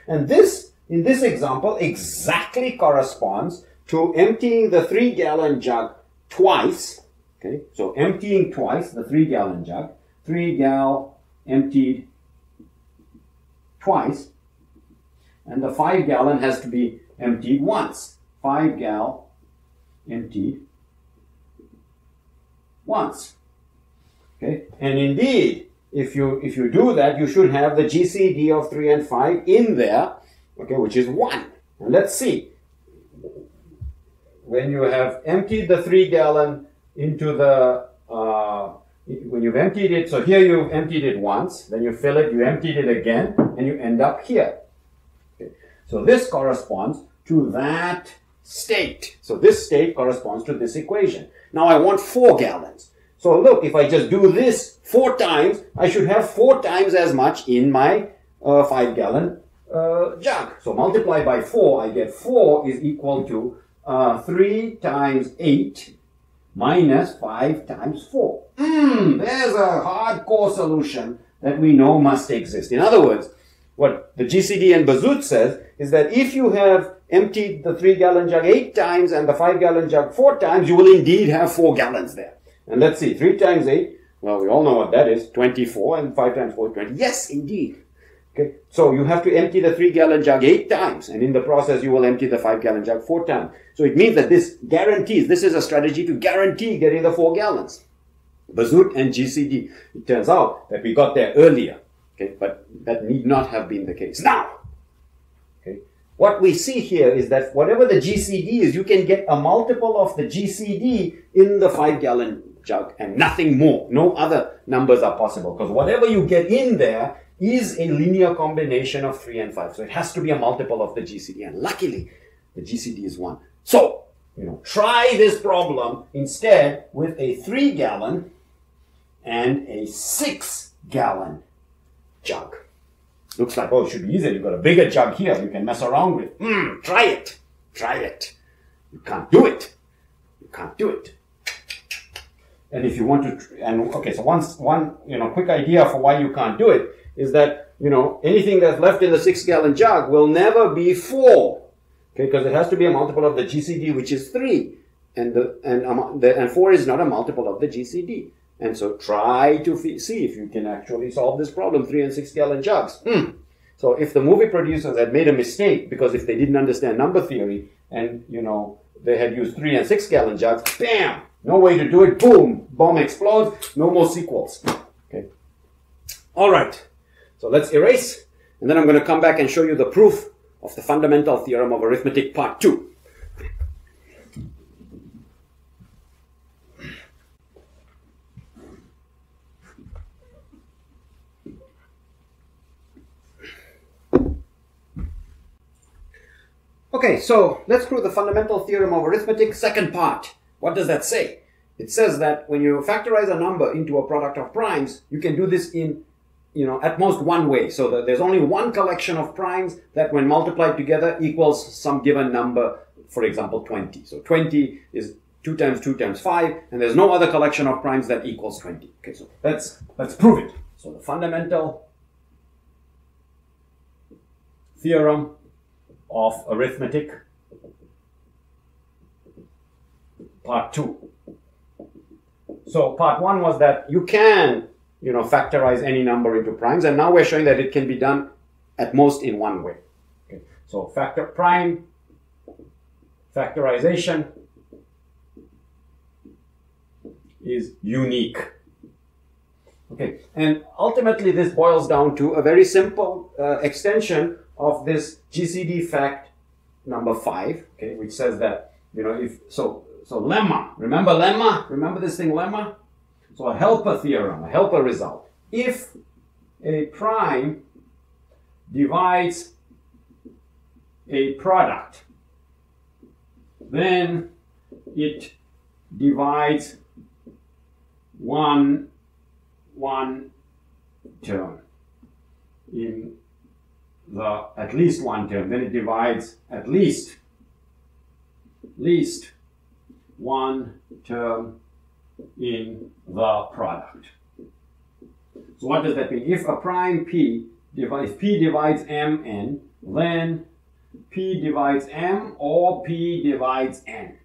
And this, in this example, exactly corresponds to emptying the 3 gallon jug twice. Okay, so emptying twice the 3 gallon jug. 3 gal emptied twice. And the 5 gallon has to be emptied once. 5 gal emptied once. Okay, and indeed, if you do that, you should have the GCD of 3 and 5 in there, okay, which is 1. And let's see. When you have emptied the 3 gallon into the, when you've emptied it, so here you've emptied it once, then you fill it, you emptied it again, and you end up here. Okay. So this corresponds to that state. So this state corresponds to this equation. Now I want 4 gallons. So look, if I just do this 4 times, I should have 4 times as much in my 5 gallon jug. So multiply by 4, I get 4 is equal to 3 times 8 minus 5 times 4. There's a hardcore solution that we know must exist. In other words, what the GCD and Bazoot says is that if you have emptied the 3 gallon jug 8 times and the 5 gallon jug 4 times, you will indeed have 4 gallons there. And let's see, 3 times 8, well, we all know what that is, 24, and 5 times 4 is 20. Yes, indeed. Okay, so you have to empty the 3 gallon jug 8 times, and in the process you will empty the 5 gallon jug 4 times. So it means that this guarantees, this is a strategy to guarantee getting the 4 gallons. Bazoot and GCD, it turns out that we got there earlier, okay, but that need not have been the case. Now, okay, what we see here is that whatever the GCD is, you can get a multiple of the GCD in the 5 gallon jug and nothing more. No other numbers are possible, because whatever you get in there is a linear combination of 3 and 5. So it has to be a multiple of the GCD. And luckily, the GCD is 1. So, try this problem instead with a 3 gallon and a 6 gallon jug. Looks like, oh, it should be easier. You've got a bigger jug here you can mess around with. Try it. Try it. You can't do it. You can't do it. And if you want to, and okay, so one quick idea for why you can't do it is that, anything that's left in the 6-gallon jug will never be 4. Okay, because it has to be a multiple of the GCD, which is 3. And 4 is not a multiple of the GCD. And so try to see if you can actually solve this problem, 3 and 6-gallon jugs. So if the movie producers had made a mistake, because if they didn't understand number theory and, they had used 3 and 6-gallon jugs, bam! No way to do it, boom! Bomb explodes, no more sequels. Okay. All right. So let's erase, and then I'm going to come back and show you the proof of the fundamental theorem of arithmetic part 2. Okay, so let's prove the fundamental theorem of arithmetic, second part. What does that say? It says that when you factorize a number into a product of primes, you can do this in, at most one way. So that there's only one collection of primes that when multiplied together equals some given number, for example, 20. So 20 is 2 times 2 times 5, and there's no other collection of primes that equals 20. Okay, so let's prove it. So the fundamental theorem of arithmetic, part 2. So part 1 was that you can, factorize any number into primes, and now we're showing that it can be done at most in one way. Okay. So factorization is unique. Okay, and ultimately this boils down to a very simple extension of this GCD fact number 5, okay, which says that, so lemma, remember lemma? Remember this thing lemma? So a helper theorem, a helper result. If a prime divides a product, then it divides one term in at least one term. Then it divides at least one term in the product. So what does that mean? If a prime P divides Mn, then P divides M or P divides N.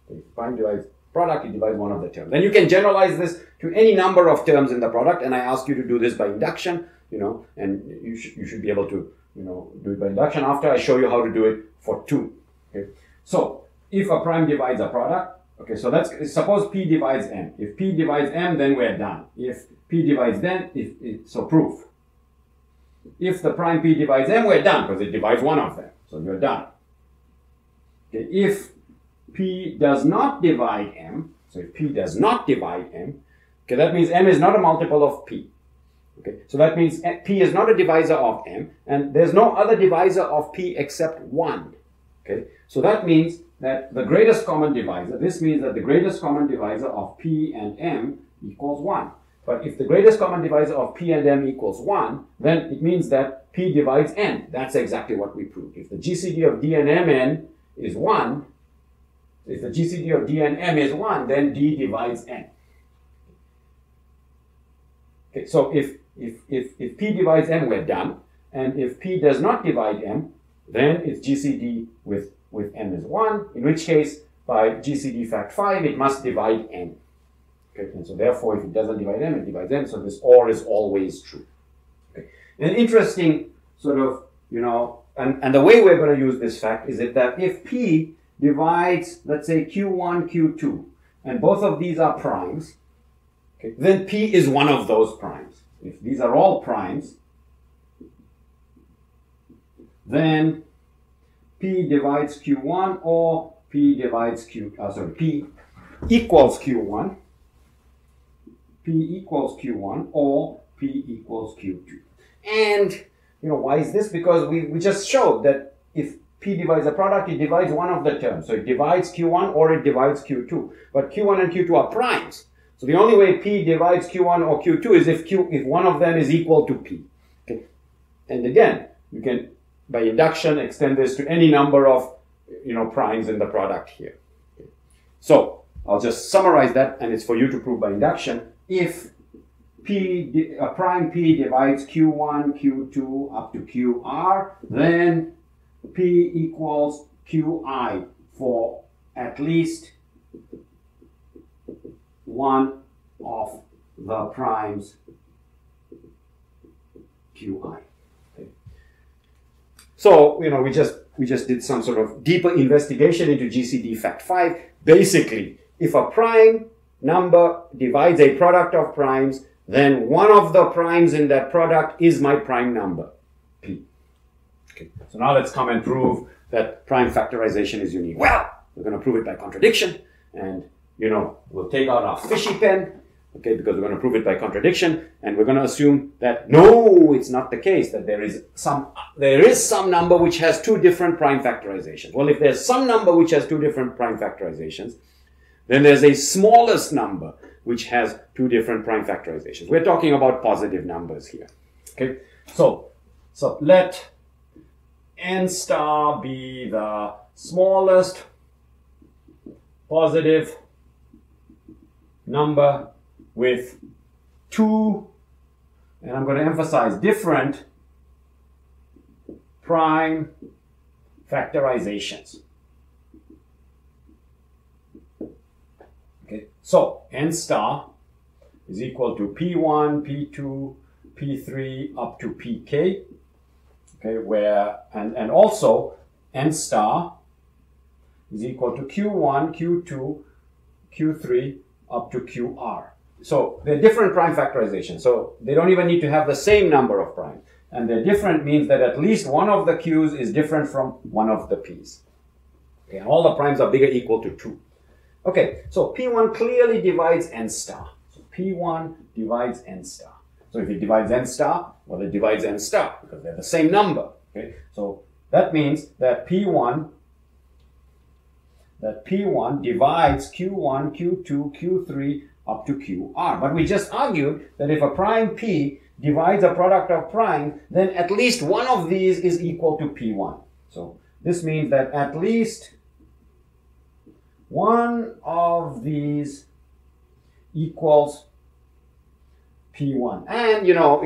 If prime divides product, it divides one of the terms. Then you can generalize this to any number of terms in the product, and I ask you to do this by induction, and you should be able to, do it by induction after I show you how to do it for 2. Okay. So if a prime divides a product, okay, so suppose P divides M. If P divides M, then we're done. If P divides N, so proof. If the prime P divides M, we're done because it divides one of them. So you're done. Okay, if P does not divide M, so if P does not divide M, okay, that means M is not a multiple of P. Okay, so that means P is not a divisor of M, and there's no other divisor of P except 1. Okay, so that means that the greatest common divisor, this means that the greatest common divisor of P and M equals 1. But if the greatest common divisor of P and M equals 1, then it means that P divides N. That's exactly what we proved. If the GCD of D and Mn is 1, if the GCD of D and M is 1, then D divides N. Okay, so if P divides M, we're done. And if P does not divide M, then its GCD with M is 1, in which case, by GCD fact 5, it must divide N. Okay, and so therefore, if it doesn't divide M, it divides N, so this OR is always true. Okay. An interesting sort of, and the way we're going to use this fact is that if P divides, let's say, Q1, Q2, and both of these are primes, okay, then P is one of those primes. If these are all primes, then P divides Q1 or P divides P equals Q1, P equals Q1 or P equals Q2. And, why is this? Because we just showed that if P divides a product, it divides one of the terms. So it divides Q1 or it divides Q2. But Q1 and Q2 are primes. So the only way P divides Q1 or Q2 is if one of them is equal to P. Okay. And again, you can, by induction, extend this to any number of, primes in the product here. Okay. So I'll just summarize that, and it's for you to prove by induction. If prime P divides Q1, Q2 up to QR, then P equals Qi for at least one of the primes Qi. Okay. So, you know, we just did some sort of deeper investigation into GCD fact 5. Basically, if a prime number divides a product of primes, then one of the primes in that product is my prime number, P. Okay. So now let's come and prove that prime factorization is unique. Well, we're going to prove it by contradiction, and, you know, we'll take out our fishy pen, okay, because we're going to prove it by contradiction, and we're going to assume that no, it's not the case, that there is some number which has two different prime factorizations. Well, if there's some number which has two different prime factorizations, then there's a smallest number which has two different prime factorizations. We're talking about positive numbers here. Okay, so let n star be the smallest positive number with two, and I'm going to emphasize different prime factorizations. Okay, so n star is equal to P1, P2, P3 up to Pk. Okay, where and also n star is equal to Q1, Q2, Q3 up to Qr. So they're different prime factorizations. So they don't even need to have the same number of primes. And they're different means that at least one of the Q's is different from one of the P's. Okay, and all the primes are bigger equal to 2. Okay, so P1 clearly divides n star. So P1 divides n star. So if it divides n star, well, it divides n star because they're the same number. Okay, so that means that P1 divides Q1, Q2, Q3 up to Qr. But we just argued that if a prime P divides a product of prime, then at least one of these is equal to P1. So this means that at least one of these equals P1. And, you know,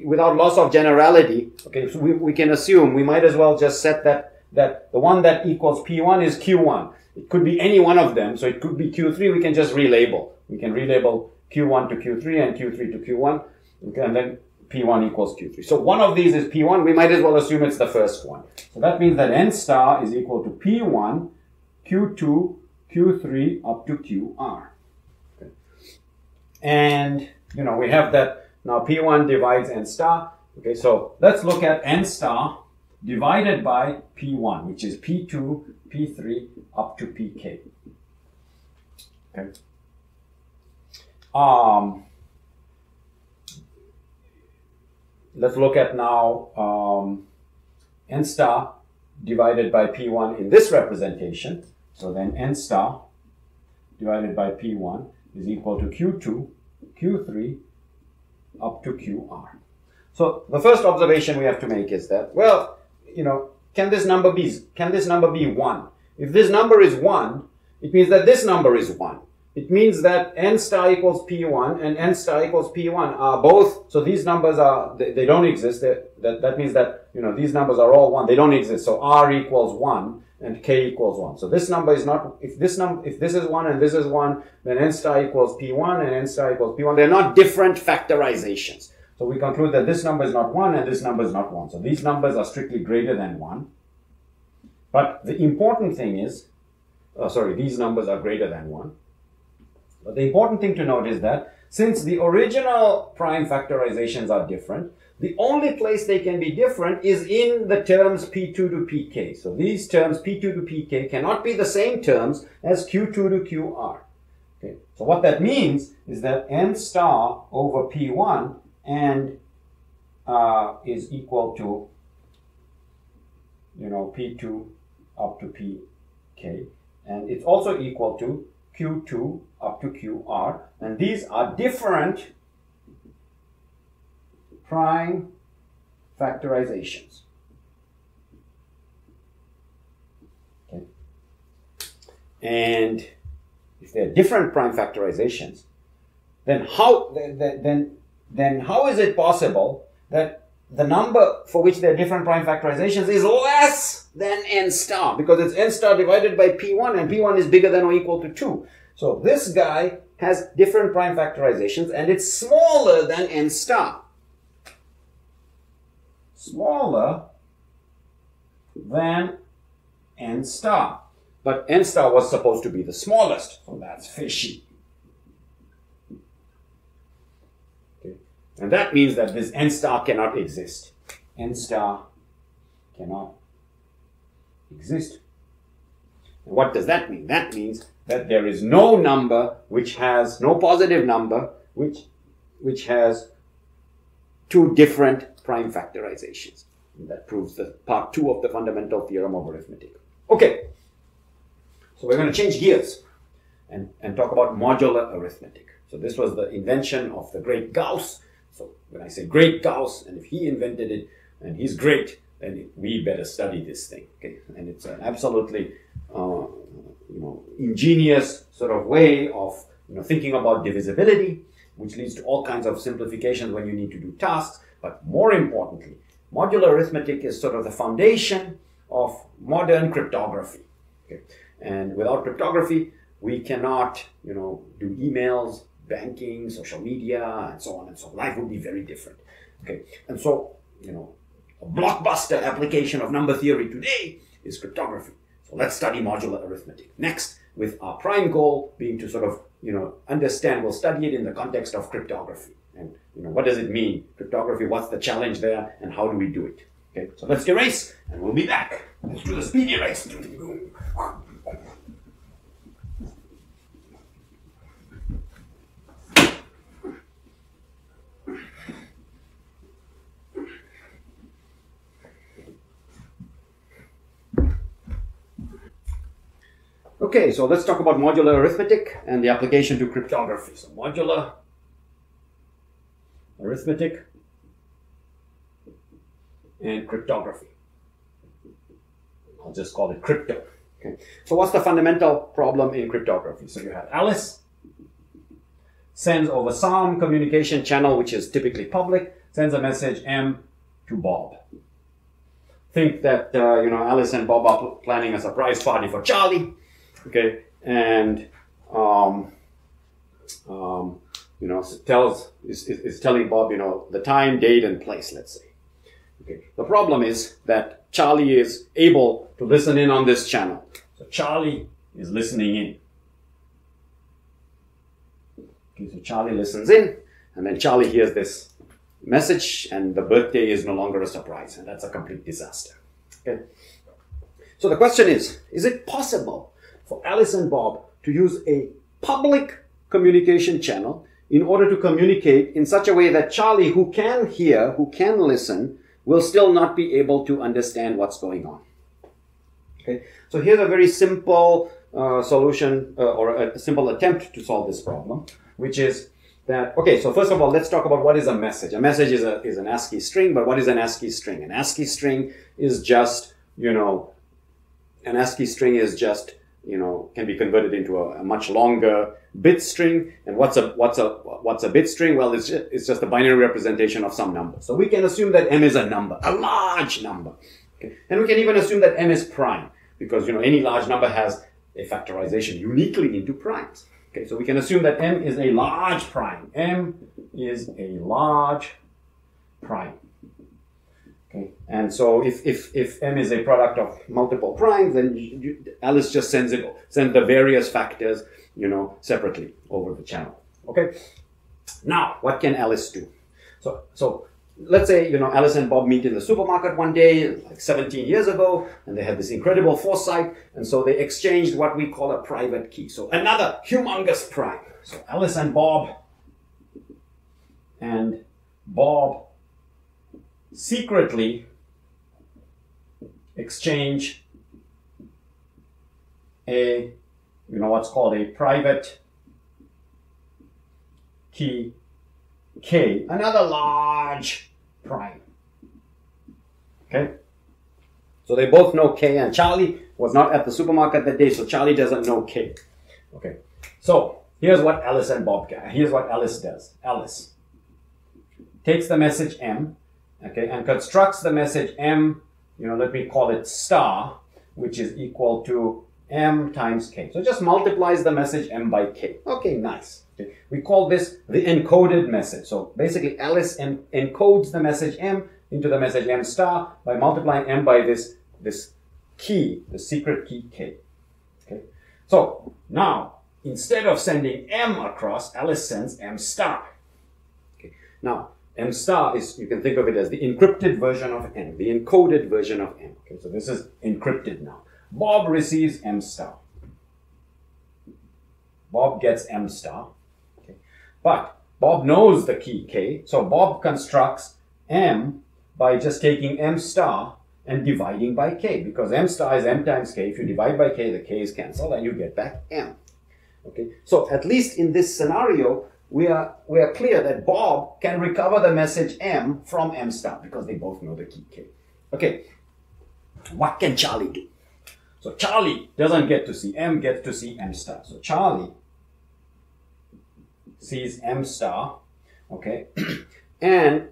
without loss of generality, okay, so we can assume, we might as well just set that the one that equals P1 is Q1. It could be any one of them, so it could be Q3, we can just relabel. We can relabel Q1 to Q3 and Q3 to Q1, okay, and then P1 equals Q3. So one of these is P1, we might as well assume it's the first one. So that means that n star is equal to P1, Q2, Q3 up to Qr. Okay. And, you know, we have that now P1 divides n star. Okay, so let's look at n star divided by P1, which is P2, P3 up to Pk. Okay. Let's look at now n star divided by P1 in this representation. So then n star divided by P1 is equal to Q2, Q3 up to Qr. So the first observation we have to make is that, well, you know, can this number be 1? If this number is 1, it means that this number is 1. It means that n star equals P1 and n star equals P1 are both, so these numbers are, they don't exist. That means that, you know, these numbers are all 1. They don't exist. So R equals 1 and K equals 1. So this number is not, if this is 1 and this is 1, then n star equals P1 and n star equals P1. They're not different factorizations. So we conclude that this number is not 1 and this number is not 1. So these numbers are strictly greater than 1. But the important thing is, these numbers are greater than 1. But the important thing to note is that since the original prime factorizations are different, the only place they can be different is in the terms P2 to Pk. So these terms P2 to Pk cannot be the same terms as Q2 to Qr. Okay. So what that means is that n star over P1 and is equal to, you know, P2 up to Pk, and it's also equal to Q2 up to Qr, and these are different prime factorizations. Okay. And if they're different prime factorizations, then how is it possible that the number for which they're different prime factorizations is less than n star? Because it's n star divided by p1, and p1 is bigger than or equal to 2. So this guy has different prime factorizations, and it's smaller than n star. Smaller than n star. But n star was supposed to be the smallest, so that's fishy. Okay. And that means that this n star cannot exist. N star cannot exist. And what does that mean? That means that there is no number which has, no positive number which has two different prime factorizations. And that proves the part 2 of the fundamental theorem of arithmetic. Okay. So we're going to change gears and talk about modular arithmetic. So this was the invention of the great Gauss. So when I say great Gauss, and if he invented it and he's great, then we better study this thing. Okay, and it's an absolutely ingenious sort of way of thinking about divisibility, which leads to all kinds of simplifications when you need to do tasks. But more importantly, modular arithmetic is sort of the foundation of modern cryptography. Okay. And without cryptography, we cannot, do emails, banking, social media, and so on and so on. Life would be very different. Okay. And so, a blockbuster application of number theory today is cryptography. So let's study modular arithmetic. Next, with our prime goal being to sort of, understand, we'll study it in the context of cryptography. And, what does it mean? Cryptography, what's the challenge there, and how do we do it? Okay. So let's erase, and we'll be back. Let's do the speed erase. Okay, so let's talk about modular arithmetic and the application to cryptography. So modular arithmetic and cryptography. I'll just call it crypto. Okay. So what's the fundamental problem in cryptography? So you have Alice sends over some communication channel, which is typically public, sends a message M to Bob. Think that Alice and Bob are planning a surprise party for Charlie. Okay, and is telling Bob, the time, date, and place, let's say. Okay. The problem is that Charlie is able to listen in on this channel. So Charlie is listening in. Okay, so Charlie listens in, and then Charlie hears this message, and the birthday is no longer a surprise, and that's a complete disaster. Okay. So the question is it possible for Alice and Bob to use a public communication channel in order to communicate in such a way that Charlie, who can hear, who can listen, will still not be able to understand what's going on? Okay, so here's a very simple solution or a simple attempt to solve this problem, which is that, okay, so first of all, let's talk about what is a message. A message is an ASCII string, but what is an ASCII string? An ASCII string is just, can be converted into a much longer bit string. And what's a bit string? Well, it's just a binary representation of some number. So we can assume that M is a number, a large number. Okay? And we can even assume that M is prime, because any large number has a factorization uniquely into primes. Okay, so we can assume that M is a large prime. M is a large prime. Okay, and so if M is a product of multiple primes, then Alice just sends the various factors, separately over the channel. Okay. Now, what can Alice do? So let's say, Alice and Bob meet in the supermarket one day, like 17 years ago, and they had this incredible foresight, and so they exchanged what we call a private key. So another humongous prime. So Alice and Bob secretly exchange a, what's called a private key K, another large prime. Okay? So they both know K, and Charlie was not at the supermarket that day, so Charlie doesn't know K. Okay? So here's what Alice and Bob get. Here's what Alice does. Alice takes the message M, okay, and constructs the message M, let me call it star, which is equal to M times K. So just multiplies the message M by K. Okay, nice. Okay. We call this the encoded message. So basically Alice encodes the message M into the message M star by multiplying M by this key, the secret key K. Okay. So now, instead of sending M across, Alice sends M star. Okay. Now, M star is, you can think of it as the encrypted version of M, the encoded version of M. Okay, so this is encrypted now. Bob receives M star. Bob gets M star. Okay. But Bob knows the key K, so Bob constructs M by just taking M star and dividing by K, because M star is M times K. If you divide by K, the K is cancelled and you get back M. Okay. So at least in this scenario, we are clear that Bob can recover the message M from M star because they both know the key K. Okay, what can Charlie do? So Charlie doesn't get to see M, gets to see M star. So Charlie sees M star, okay, and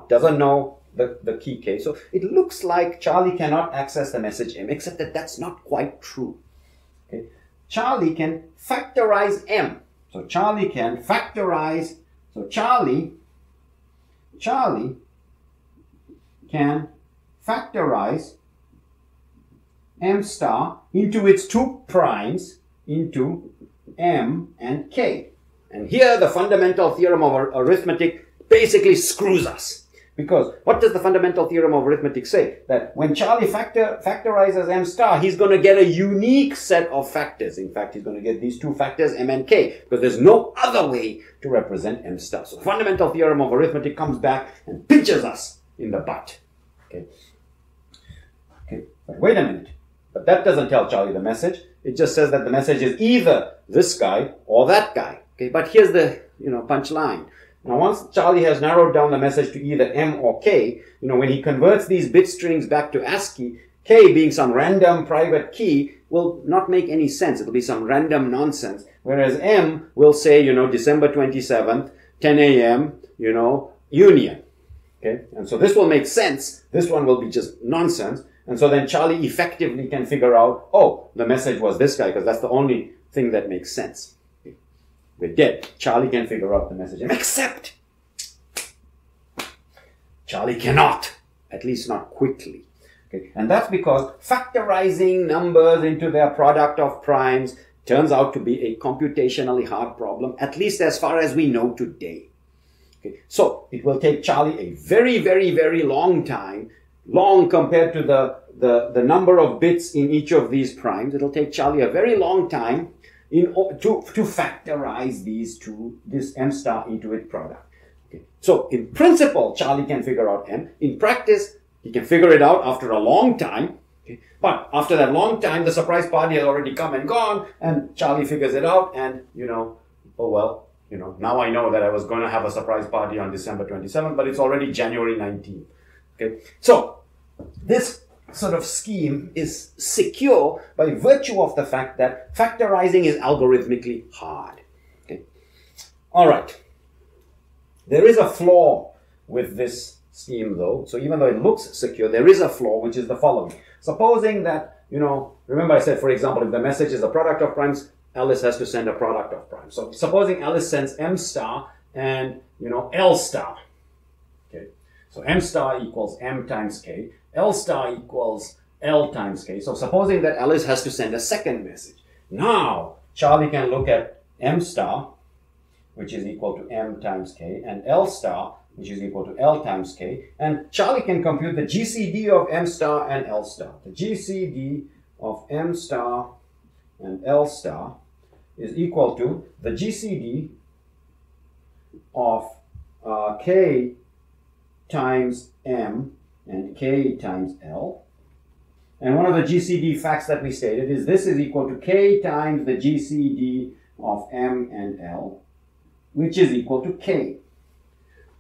doesn't know the key K. So it looks like Charlie cannot access the message M, except that that's not quite true. Okay, Charlie can factorize M. So Charlie can factorize, so Charlie can factorize M star into its two primes into M and K. And here the fundamental theorem of arithmetic basically screws us. Because what does the fundamental theorem of arithmetic say? That when Charlie factorizes M star, he's going to get a unique set of factors. In fact, he's going to get these two factors, M and K, because there's no other way to represent M star. So the fundamental theorem of arithmetic comes back and pinches us in the butt. Okay. But wait a minute. But that doesn't tell Charlie the message. It just says that the message is either this guy or that guy. Okay. But here's the punchline. Now, once Charlie has narrowed down the message to either M or K, when he converts these bit strings back to ASCII, K being some random private key will not make any sense. It'll be some random nonsense. Whereas M will say, December 27th, 10 a.m., union. Okay. And so this will make sense. This one will be just nonsense. And so then Charlie effectively can figure out, oh, the message was this guy, because that's the only thing that makes sense. We're dead. Charlie can figure out the message, except Charlie cannot, at least not quickly. Okay? And that's because factorizing numbers into their product of primes turns out to be a computationally hard problem, at least as far as we know today. Okay? So it will take Charlie a very, very, very long time, long compared to the number of bits in each of these primes. It'll take Charlie a very long time to factorize this M star into its product. Okay. So in principle, Charlie can figure out M. In practice, he can figure it out after a long time. Okay. But after that long time, the surprise party has already come and gone, and Charlie figures it out, and oh well, now I know that I was going to have a surprise party on December 27th, but it's already January 19th. Okay. So this sort of scheme is secure by virtue of the fact that factorizing is algorithmically hard. Okay. All right. There is a flaw with this scheme though. So even though it looks secure, there is a flaw, which is the following. Supposing that, remember I said, for example, if the message is a product of primes, Alice has to send a product of primes. So supposing Alice sends M star and, L star. Okay. So M star equals M times K. L star equals L times K. So supposing that Alice has to send a second message. Now, Charlie can look at M star, which is equal to M times K, and L star, which is equal to L times K. And Charlie can compute the GCD of M star and L star. The GCD of M star and L star is equal to the GCD of K times M and K times L. And one of the GCD facts that we stated is this is equal to K times the GCD of M and L, which is equal to K.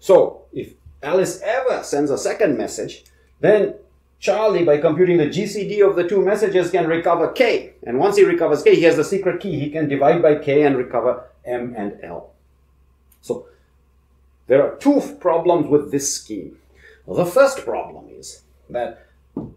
So if Alice ever sends a second message, then Charlie, by computing the GCD of the two messages, can recover K. And once he recovers K, he has the secret key. He can divide by K and recover M and L. So there are two problems with this scheme. Well, the first problem is that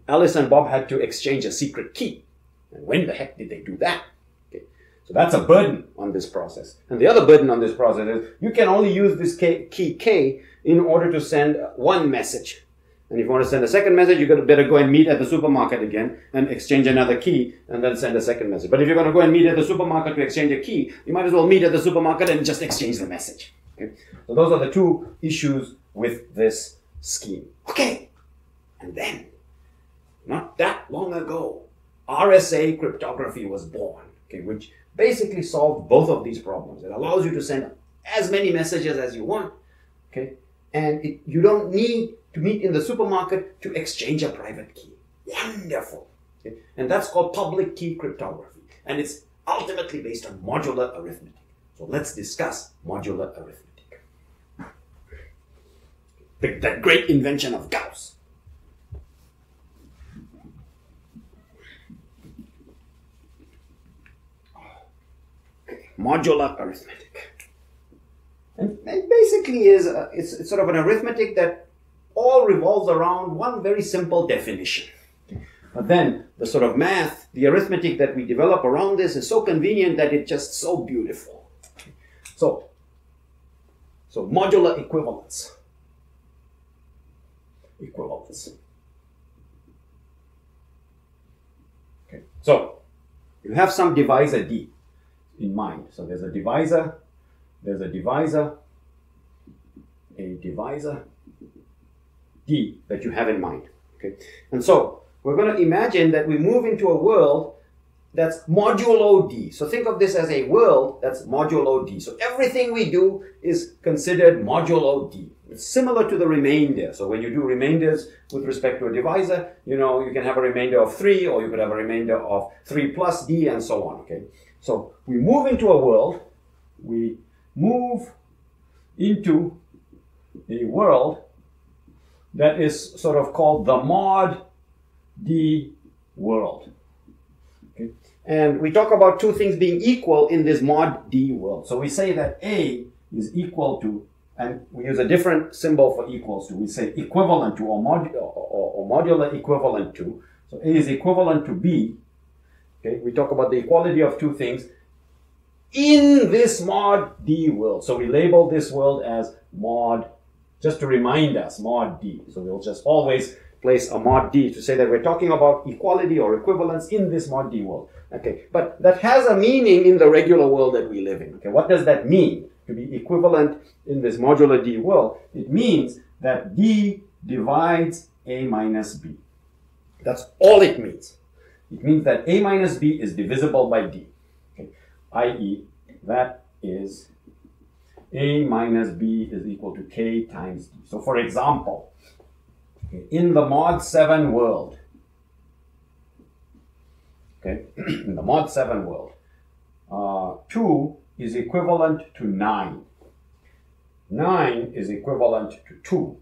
Alice and Bob had to exchange a secret key. And when the heck did they do that? Okay. So that's a burden on this process. And the other burden on this process is you can only use this key K in order to send one message. And if you want to send a second message, you better go and meet at the supermarket again and exchange another key and then send a second message. But if you're going to go and meet at the supermarket to exchange a key, you might as well meet at the supermarket and just exchange the message. Okay? So those are the two issues with this scheme. Okay. And then, not that long ago, Rsa Cryptography was born, okay, which basically solved both of these problems. It allows you to send as many messages as you want, okay, and you don't need to meet in the supermarket to exchange a private key. Wonderful. Okay? And that's called public key cryptography. And it's ultimately based on modular arithmetic. So let's discuss modular arithmetic. That great invention of Gauss. Okay. Modular arithmetic. And basically it's sort of an arithmetic that all revolves around one very simple definition. But then the sort of math, the arithmetic that we develop around this is so convenient that it's just so beautiful. So modular equivalence. Okay. So you have some divisor D in mind. So there's a divisor, D that you have in mind. Okay? And so we're going to imagine that we move into a world that's modulo D. So think of this as a world that's modulo D. So everything we do is considered modulo D. It's similar to the remainder. So when you do remainders with respect to a divisor, you can have a remainder of 3, or you could have a remainder of 3 plus D, and so on. Okay? So we move into a world, that is sort of called the mod D world. Okay? And we talk about two things being equal in this mod D world. So we say that A is equal to, and we use a different symbol for equals to. We say equivalent to or modular equivalent to. So A is equivalent to B. Okay? We talk about the equality of two things in this mod D world. So we label this world as mod, just to remind us, mod D. So we'll just always place a mod D to say that we're talking about equality or equivalence in this mod D world. Okay, but that has a meaning in the regular world that we live in. Okay, what does that mean? To be equivalent in this modular D world, it means that D divides A minus B. That's all it means. It means that A minus B is divisible by D. Okay, i.e., that is A minus B is equal to K times D. So for example, in the mod 7 world, okay, in the mod 7 world, 2 is equivalent to 9. 9 is equivalent to 2.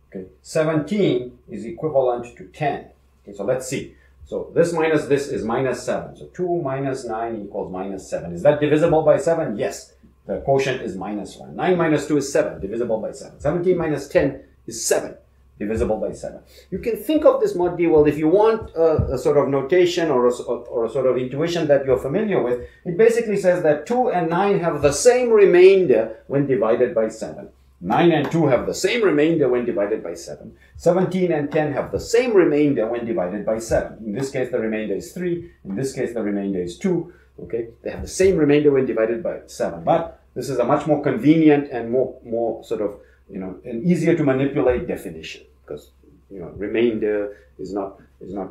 Okay, 17 is equivalent to 10. Okay, so let's see. So this minus this is minus 7. So 2 minus 9 equals minus 7. Is that divisible by 7? Yes. The quotient is minus 1. 9 minus 2 is 7, divisible by 7. 17 minus 10 is 7, divisible by 7. You can think of this mod D world, if you want a sort of notation or a sort of intuition that you're familiar with, it basically says that 2 and 9 have the same remainder when divided by 7. 9 and 2 have the same remainder when divided by 7. 17 and 10 have the same remainder when divided by 7. In this case, the remainder is 3. In this case, the remainder is 2. Okay, they have the same remainder when divided by 7. But this is a much more convenient and more sort of, an easier to manipulate definition, because, remainder is not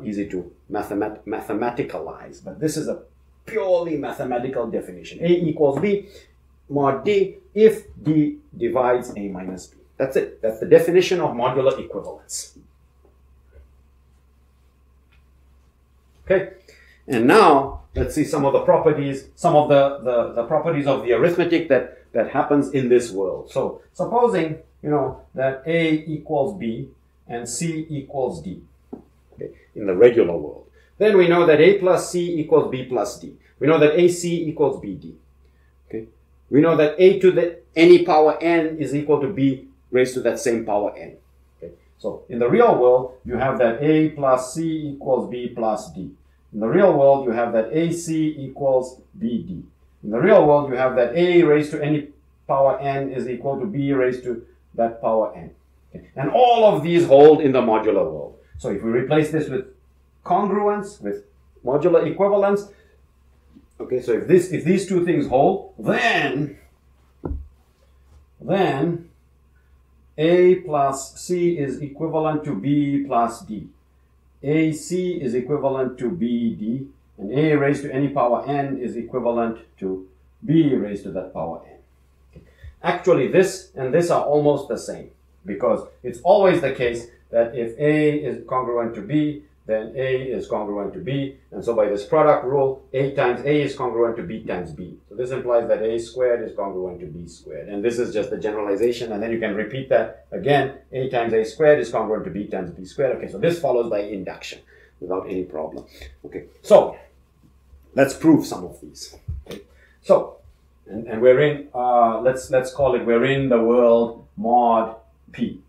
easy to mathematicalize. But this is a purely mathematical definition. A equals B, mod D, if D divides A minus B. That's it. That's the definition of modular equivalence. Okay, and now let's see some of the properties, some of the properties of the arithmetic that happens in this world. So supposing, that A equals B and C equals D, okay, in the regular world. Then we know that A plus C equals B plus D. We know that AC equals BD. Okay. We know that A to the any power n is equal to B raised to that same power n. Okay. So in the real world, you have that A plus C equals B plus D. In the real world, you have that AC equals BD. In the real world, you have that A raised to any power n is equal to B raised to that power n. Okay. And all of these hold in the modular world. So if we replace this with congruence, with modular equivalence, okay, so if these two things hold, then A plus C is equivalent to B plus D. AC is equivalent to BD, and A raised to any power n is equivalent to B raised to that power n. Okay. Actually, this and this are almost the same, because it's always the case that if A is congruent to B, then A is congruent to B, and so by this product rule, A times A is congruent to B times B. So this implies that A squared is congruent to B squared, and this is just a generalization, and then you can repeat that again. A times A squared is congruent to B times B squared. Okay, so this follows by induction without any problem. Okay, so let's prove some of these. Okay, so and we're in let's call it, we're in the world mod P.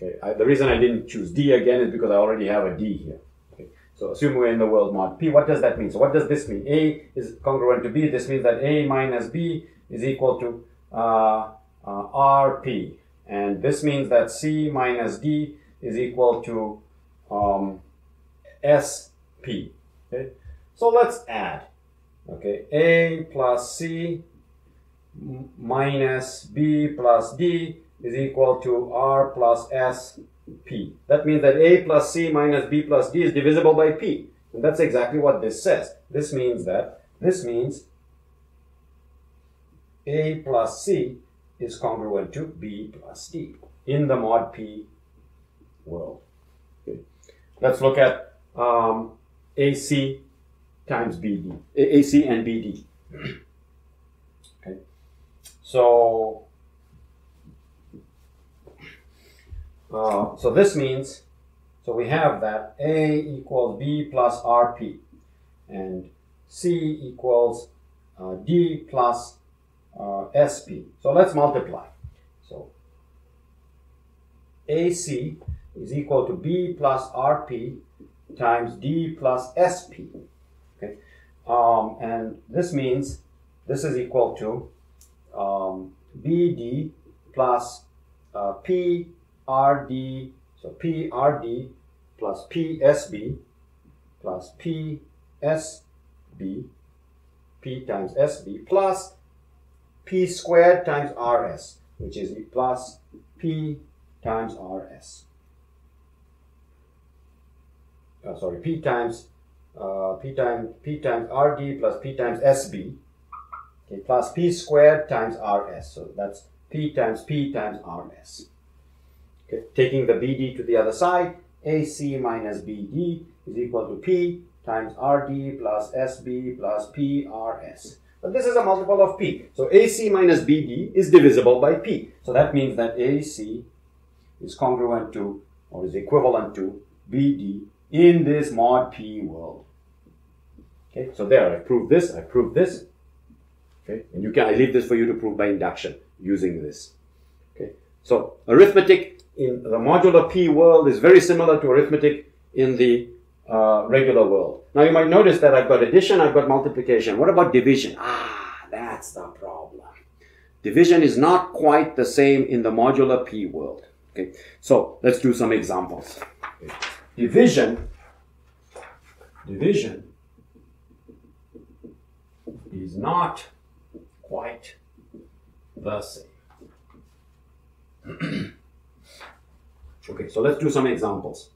Okay, the reason I didn't choose D again is because I already have a D here. Okay, so assume we're in the world mod P. What does that mean? So what does this mean? A is congruent to B. This means that A minus B is equal to RP. And this means that C minus D is equal to SP. Okay, so let's add. Okay, A plus C minus B plus D is equal to R plus S P. That means that A plus C minus B plus D is divisible by P. And that's exactly what this says. This means A plus C is congruent to B plus D in the mod P world. Okay. Let's look at AC times BD. AC and BD. Okay. So this means, so we have that A equals B plus RP, and C equals D plus SP. So let's multiply. So AC is equal to B plus RP times D plus SP. Okay, and this means this is equal to BD plus PRD, so PRD plus PSB plus PSB, P times SB, plus P squared times RS, which is plus P times RS. P times RD plus P times SB, okay, plus P squared times RS. So that's P times RS. Okay, taking the BD to the other side, AC minus BD is equal to P times RD plus SB plus PRS. But this is a multiple of P. So AC minus BD is divisible by P. So that means that AC is congruent to, or is equivalent to, BD in this mod P world. Okay, so there, I proved this, I proved this. Okay, and I leave this for you to prove by induction using this. Okay, so arithmetic in the modular P world is very similar to arithmetic in the regular world. Now you might notice that I've got addition, I've got multiplication. What about division? That's the problem. Division is not quite the same in the modular P world. Okay, so let's do some examples. Okay. Division is not quite the same. Okay, so let's do some examples.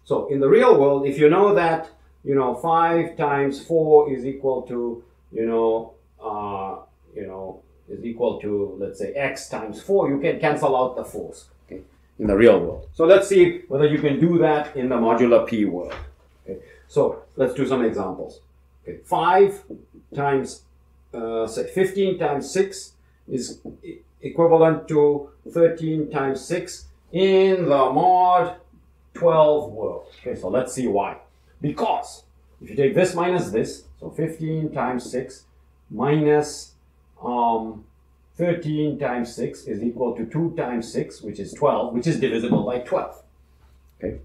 So in the real world, if you know that, 5 times 4 is equal to, is equal to, let's say, x times 4, you can cancel out the 4s, okay, in the real world. So let's see whether you can do that in the modular P world. Okay, so let's do some examples. Okay, 5 times, say, 15 times 6 is equivalent to 13 times 6. in the mod 12 world. Okay, so let's see why. Because if you take this minus this, so 15 times 6 minus 13 times 6 is equal to 2 times 6, which is 12, which is divisible by 12. Okay,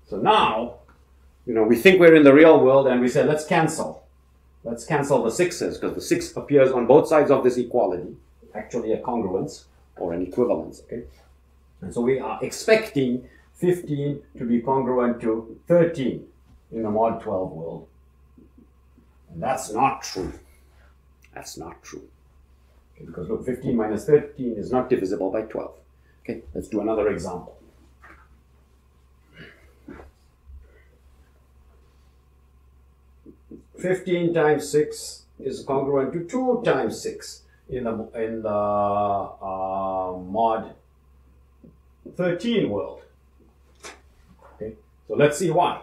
so now, we think we're in the real world and we say, let's cancel. Let's cancel the 6's, because the 6 appears on both sides of this equality, actually a congruence or an equivalence. Okay, and so we are expecting 15 to be congruent to 13 in the mod 12 world. And that's not true. That's not true. Okay, because look, 15 minus 13 is not divisible by 12. Okay, let's do another example. "15 times 6 is congruent to 2 times 6 in the mod 13 world. Okay, so let's see why.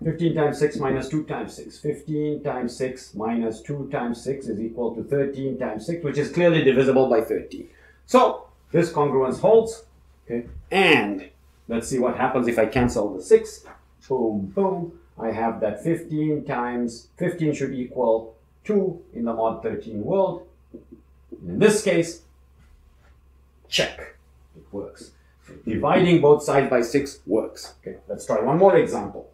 15 times 6 minus 2 times 6. 15 times 6 minus 2 times 6 is equal to 13 times 6, which is clearly divisible by 13. So this congruence holds. Okay, and let's see what happens if I cancel the 6. Boom, boom. I have that 15 times 15 should equal 2 in the mod 13 world. In this case, check. It works. So dividing both sides by 6 works. Okay, let's try one more example.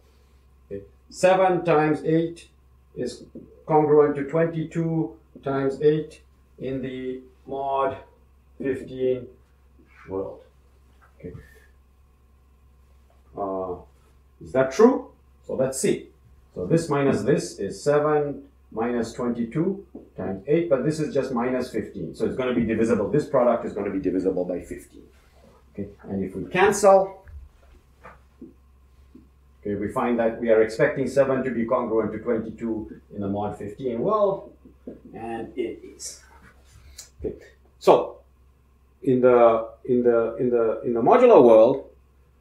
Okay. 7 times 8 is congruent to 22 times 8 in the mod 15 world. Okay. Is that true? So let's see. So this minus this is 7 minus 22 times 8, but this is just minus 15. So it's going to be divisible. This product is going to be divisible by 15. Okay, and if we cancel, okay, we find that we are expecting 7 to be congruent to 22 in the mod 15 world, and it is. Okay, so in the modular world,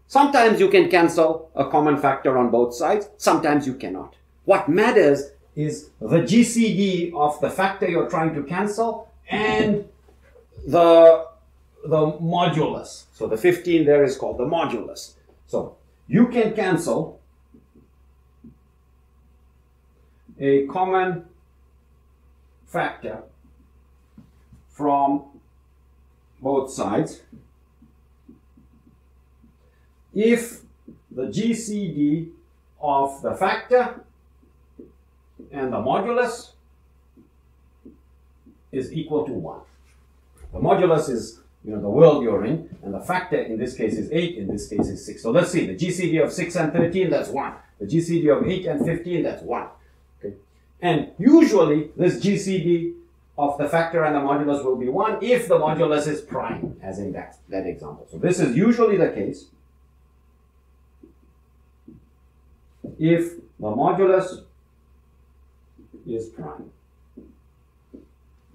sometimes you can cancel a common factor on both sides, sometimes you cannot. What matters is the GCD of the factor you're trying to cancel and the modulus. So the 15 there is called the modulus. So you can cancel a common factor from both sides if the GCD of the factor and the modulus is equal to 1. The modulus is the world you're in, and the factor in this case is 8, in this case is 6. So let's see, the GCD of 6 and 13, that's 1. The GCD of 8 and 15, that's 1. Okay. And usually this GCD of the factor and the modulus will be 1 if the modulus is prime, as in that example. So this is usually the case if the modulus is prime.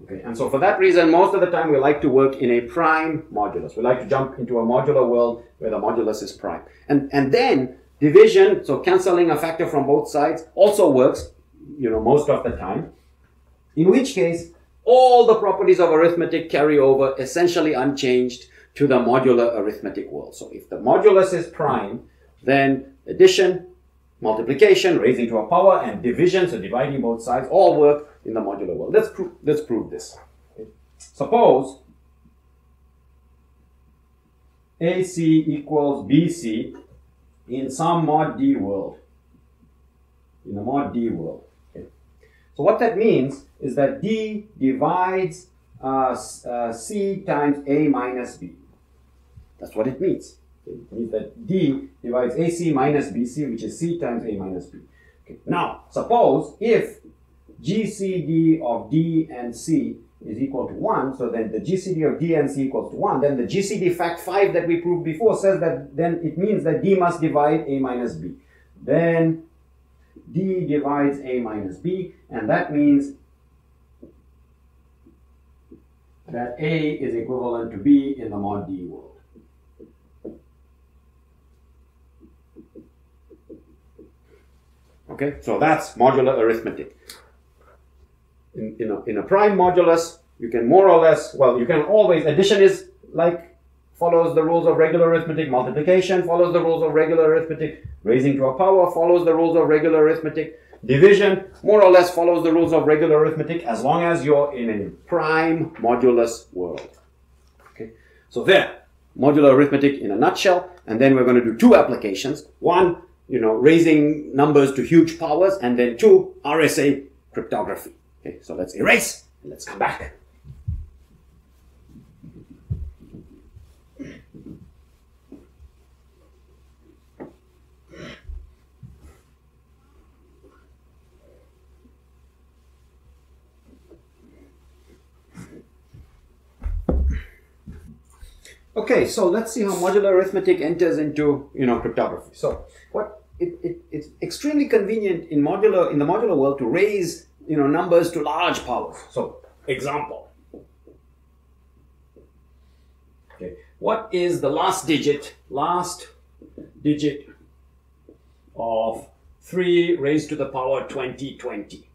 Okay, and so for that reason, most of the time we like to work in a prime modulus. We like to jump into a modular world where the modulus is prime. And then division, so cancelling a factor from both sides, also works, most of the time. In which case, all the properties of arithmetic carry over essentially unchanged to the modular arithmetic world. So if the modulus is prime, then addition, multiplication, raising to a power, and division, so dividing both sides, all work in the modular world. Let's prove this. Okay. Suppose AC equals BC in some mod D world. In the mod D world. Okay. So what that means is that D divides C times A minus B. That's what it means. It means that D divides AC minus BC, which is C times A minus B. Okay. Now, suppose if GCD of D and C is equal to 1, so then the GCD of D and C equals to 1, then the GCD fact 5 that we proved before says that then it means that D must divide A minus B. Then D divides A minus B, and that means that A is equivalent to B in the mod D world. Okay, so that's modular arithmetic. In a prime modulus, you can more or less, well, you can always, addition is like follows the rules of regular arithmetic. Multiplication follows the rules of regular arithmetic. Raising to a power follows the rules of regular arithmetic. Division more or less follows the rules of regular arithmetic as long as you're in a prime modulus world. Okay, so there, modular arithmetic in a nutshell. And then we're going to do two applications. One, raising numbers to huge powers, and then two, RSA cryptography. Okay, so let's erase and let's come back. Okay, so let's see how modular arithmetic enters into cryptography. So it's extremely convenient in the modular world to raise numbers to large powers. So example. Okay, what is the last digit of 3 raised to the power 2020?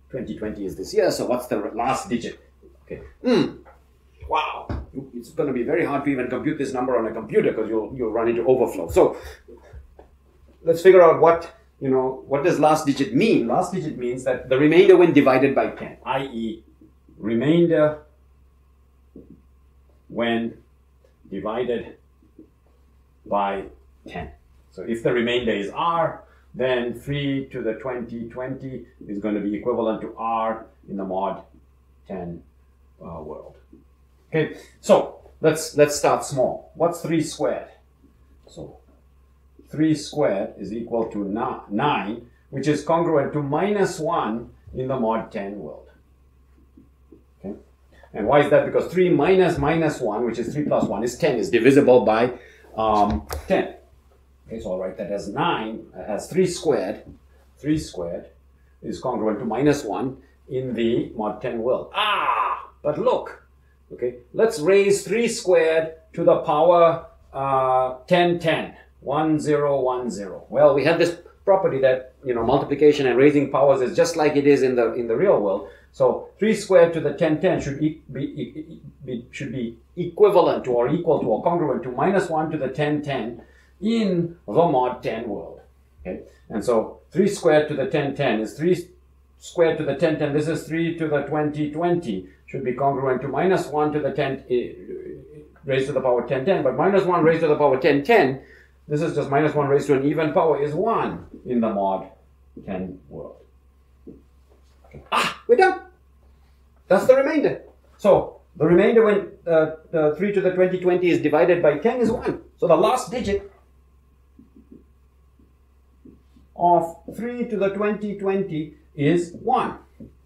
2020 is this year, so what's the last digit? Okay. Wow, it's going to be very hard to even compute this number on a computer because you'll run into overflow. So let's figure out what does last digit mean. Last digit means that the remainder when divided by 10, i.e. remainder when divided by 10. So if the remainder is r, then 3 to the 2020 is going to be equivalent to r in the mod 10 world. Okay, so let's start small. What's 3 squared? So 3 squared is equal to 9, which is congruent to -1 in the mod 10 world. Okay, and why is that? Because 3 minus -1, which is 3 plus 1, is 10, is divisible by 10. Okay, so I'll write that as 9, as 3 squared. 3 squared is congruent to -1 in the mod 10 world. But look. Okay, let's raise 3 squared to the power 1010, 1010. Well, we have this property that multiplication and raising powers is just like it is in the real world. So 3 squared to the 1010 should be equivalent to or equal to or congruent to -1 to the 1010 in the mod 10 world. Okay, and so 3 squared to the 1010 is 3 squared to the 1010. This is 3 to the 2020. Should be congruent to -1 to the 10 raised to the power 1010, but -1 raised to the power 1010, this is just -1 raised to an even power, is 1 in the mod 10 world. Okay. We're done. That's the remainder. So the remainder when 3 to the 2020 is divided by 10 is 1. So the last digit of 3 to the 2020 is 1.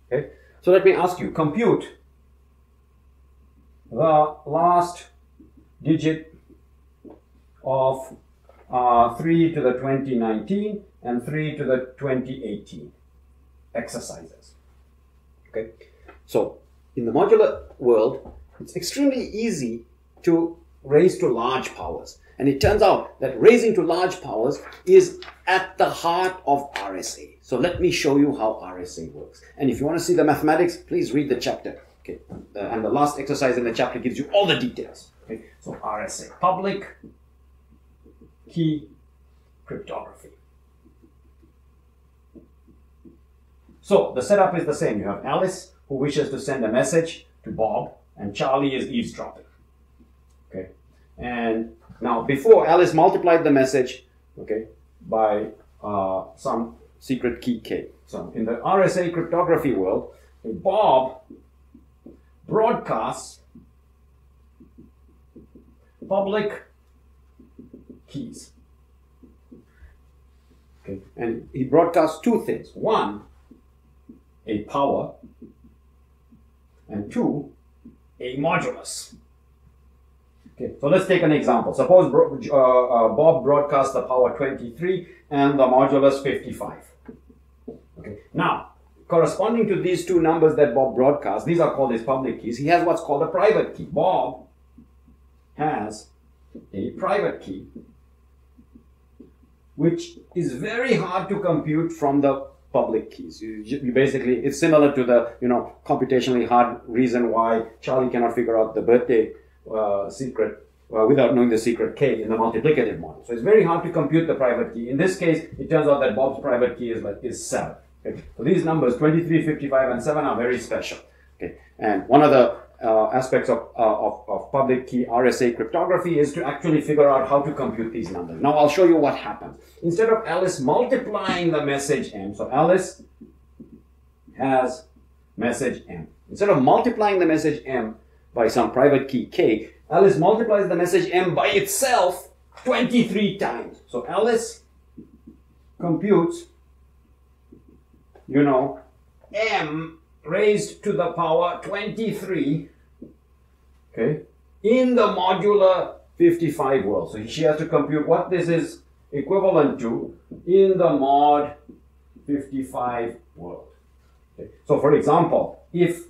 Okay. So let me ask you, compute the last digit of 3 to the 2019 and 3 to the 2018 exercises. Okay, so in the modular world, it's extremely easy to raise to large powers. And it turns out that raising to large powers is at the heart of RSA. So let me show you how RSA works. And if you want to see the mathematics, please read the chapter. Okay, and the last exercise in the chapter gives you all the details. Okay, so RSA Public Key Cryptography. So the setup is the same. You have Alice who wishes to send a message to Bob, and Charlie is eavesdropping. Okay, and now before Alice multiplied the message, okay, by some secret key K. So in the RSA cryptography world, Bob broadcasts public keys. Okay, and he broadcasts two things. One, a power, and two, a modulus. Okay, so let's take an example. Suppose Bob broadcasts the power 23 and the modulus 55. Okay, now, corresponding to these two numbers that Bob broadcasts, these are called his public keys, he has what's called a private key. Bob has a private key, which is very hard to compute from the public keys. You basically, it's similar to the computationally hard reason why Charlie cannot figure out the birthday secret without knowing the secret K in the multiplicative model. So it's very hard to compute the private key. In this case, it turns out that Bob's private key is 7. Okay? So these numbers, 23, 55, and 7 are very special. Okay? And one of the aspects of public key RSA cryptography is to actually figure out how to compute these numbers. Now I'll show you what happens. Instead of Alice multiplying the message M, so Alice has message M. Instead of multiplying the message M by some private key K, Alice multiplies the message M by itself 23 times. So Alice computes, M raised to the power 23, okay, in the modular 55 world. So she has to compute what this is equivalent to in the mod 55 world. Okay. So for example, if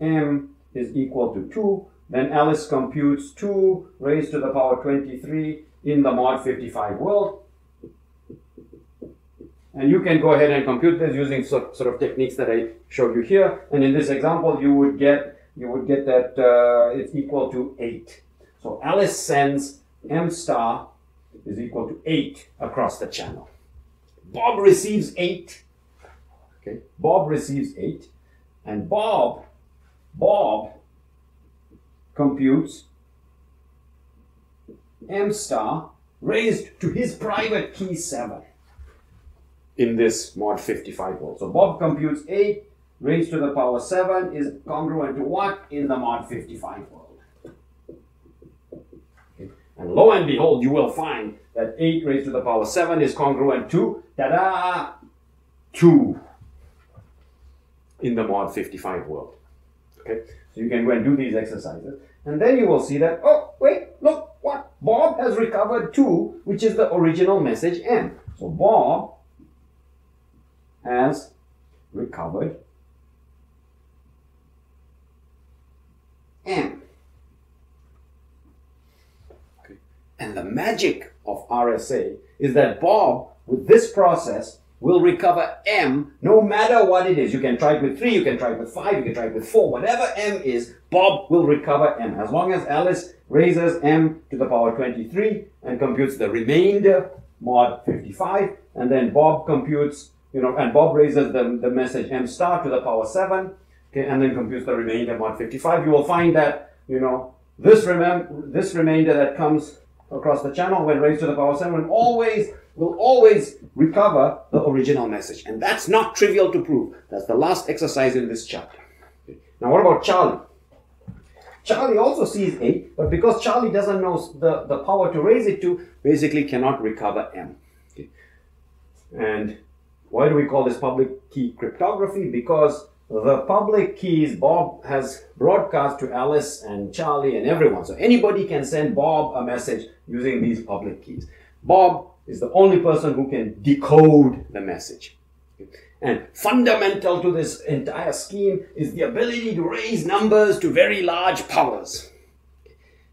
M is equal to 2, then Alice computes 2 raised to the power 23 in the mod 55 world. And you can go ahead and compute this using sort of techniques that I showed you here. And in this example, you would get that it's equal to 8. So Alice sends M star is equal to 8 across the channel. Bob receives 8. Okay, Bob receives 8, and Bob computes M star raised to his private key 7 in this mod 55 world. So Bob computes 8 raised to the power 7 is congruent to what in the mod 55 world. Okay. And lo and behold, you will find that 8 raised to the power 7 is congruent to, ta-da, 2 in the mod 55 world. Okay, so you can go and do these exercises, and then you will see that, oh, wait, look, what? Bob has recovered 2, which is the original message M. So Bob has recovered M. Okay. And the magic of RSA is that Bob, with this process, will recover M no matter what it is. You can try it with 3, you can try it with 5, you can try it with 4. Whatever M is, Bob will recover M. As long as Alice raises M to the power 23 and computes the remainder, mod 55, and then Bob computes, and Bob raises the message M star to the power 7, okay, and then computes the remainder, mod 55, you will find that, this remainder that comes across the channel when raised to the power 7 will always recover the original message. And that's not trivial to prove. That's the last exercise in this chapter. Okay. Now what about Charlie? Charlie also sees 8, but because Charlie doesn't know the power to raise it to, basically cannot recover M. Okay. And why do we call this public key cryptography? Because the public keys Bob has broadcast to Alice and Charlie and everyone. So anybody can send Bob a message using these public keys. Bob is the only person who can decode the message. And fundamental to this entire scheme is the ability to raise numbers to very large powers.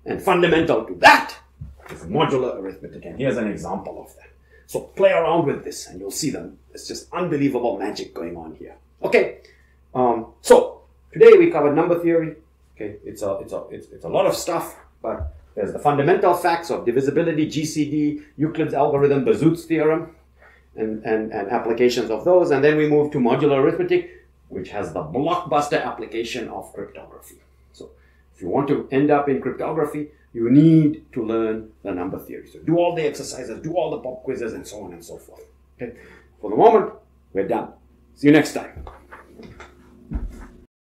And fundamental to that is modular arithmetic. And here's an example of that. So play around with this and you'll see them. It's just unbelievable magic going on here. Okay. So today we covered number theory. Okay, it's a lot of stuff, but there's the fundamental facts of divisibility, GCD, Euclid's algorithm, Bazoot's theorem, and applications of those. And then we move to modular arithmetic, which has the blockbuster application of cryptography. So if you want to end up in cryptography, you need to learn the number theory. So do all the exercises, do all the pop quizzes, and so on and so forth. Okay. For the moment, we're done. See you next time.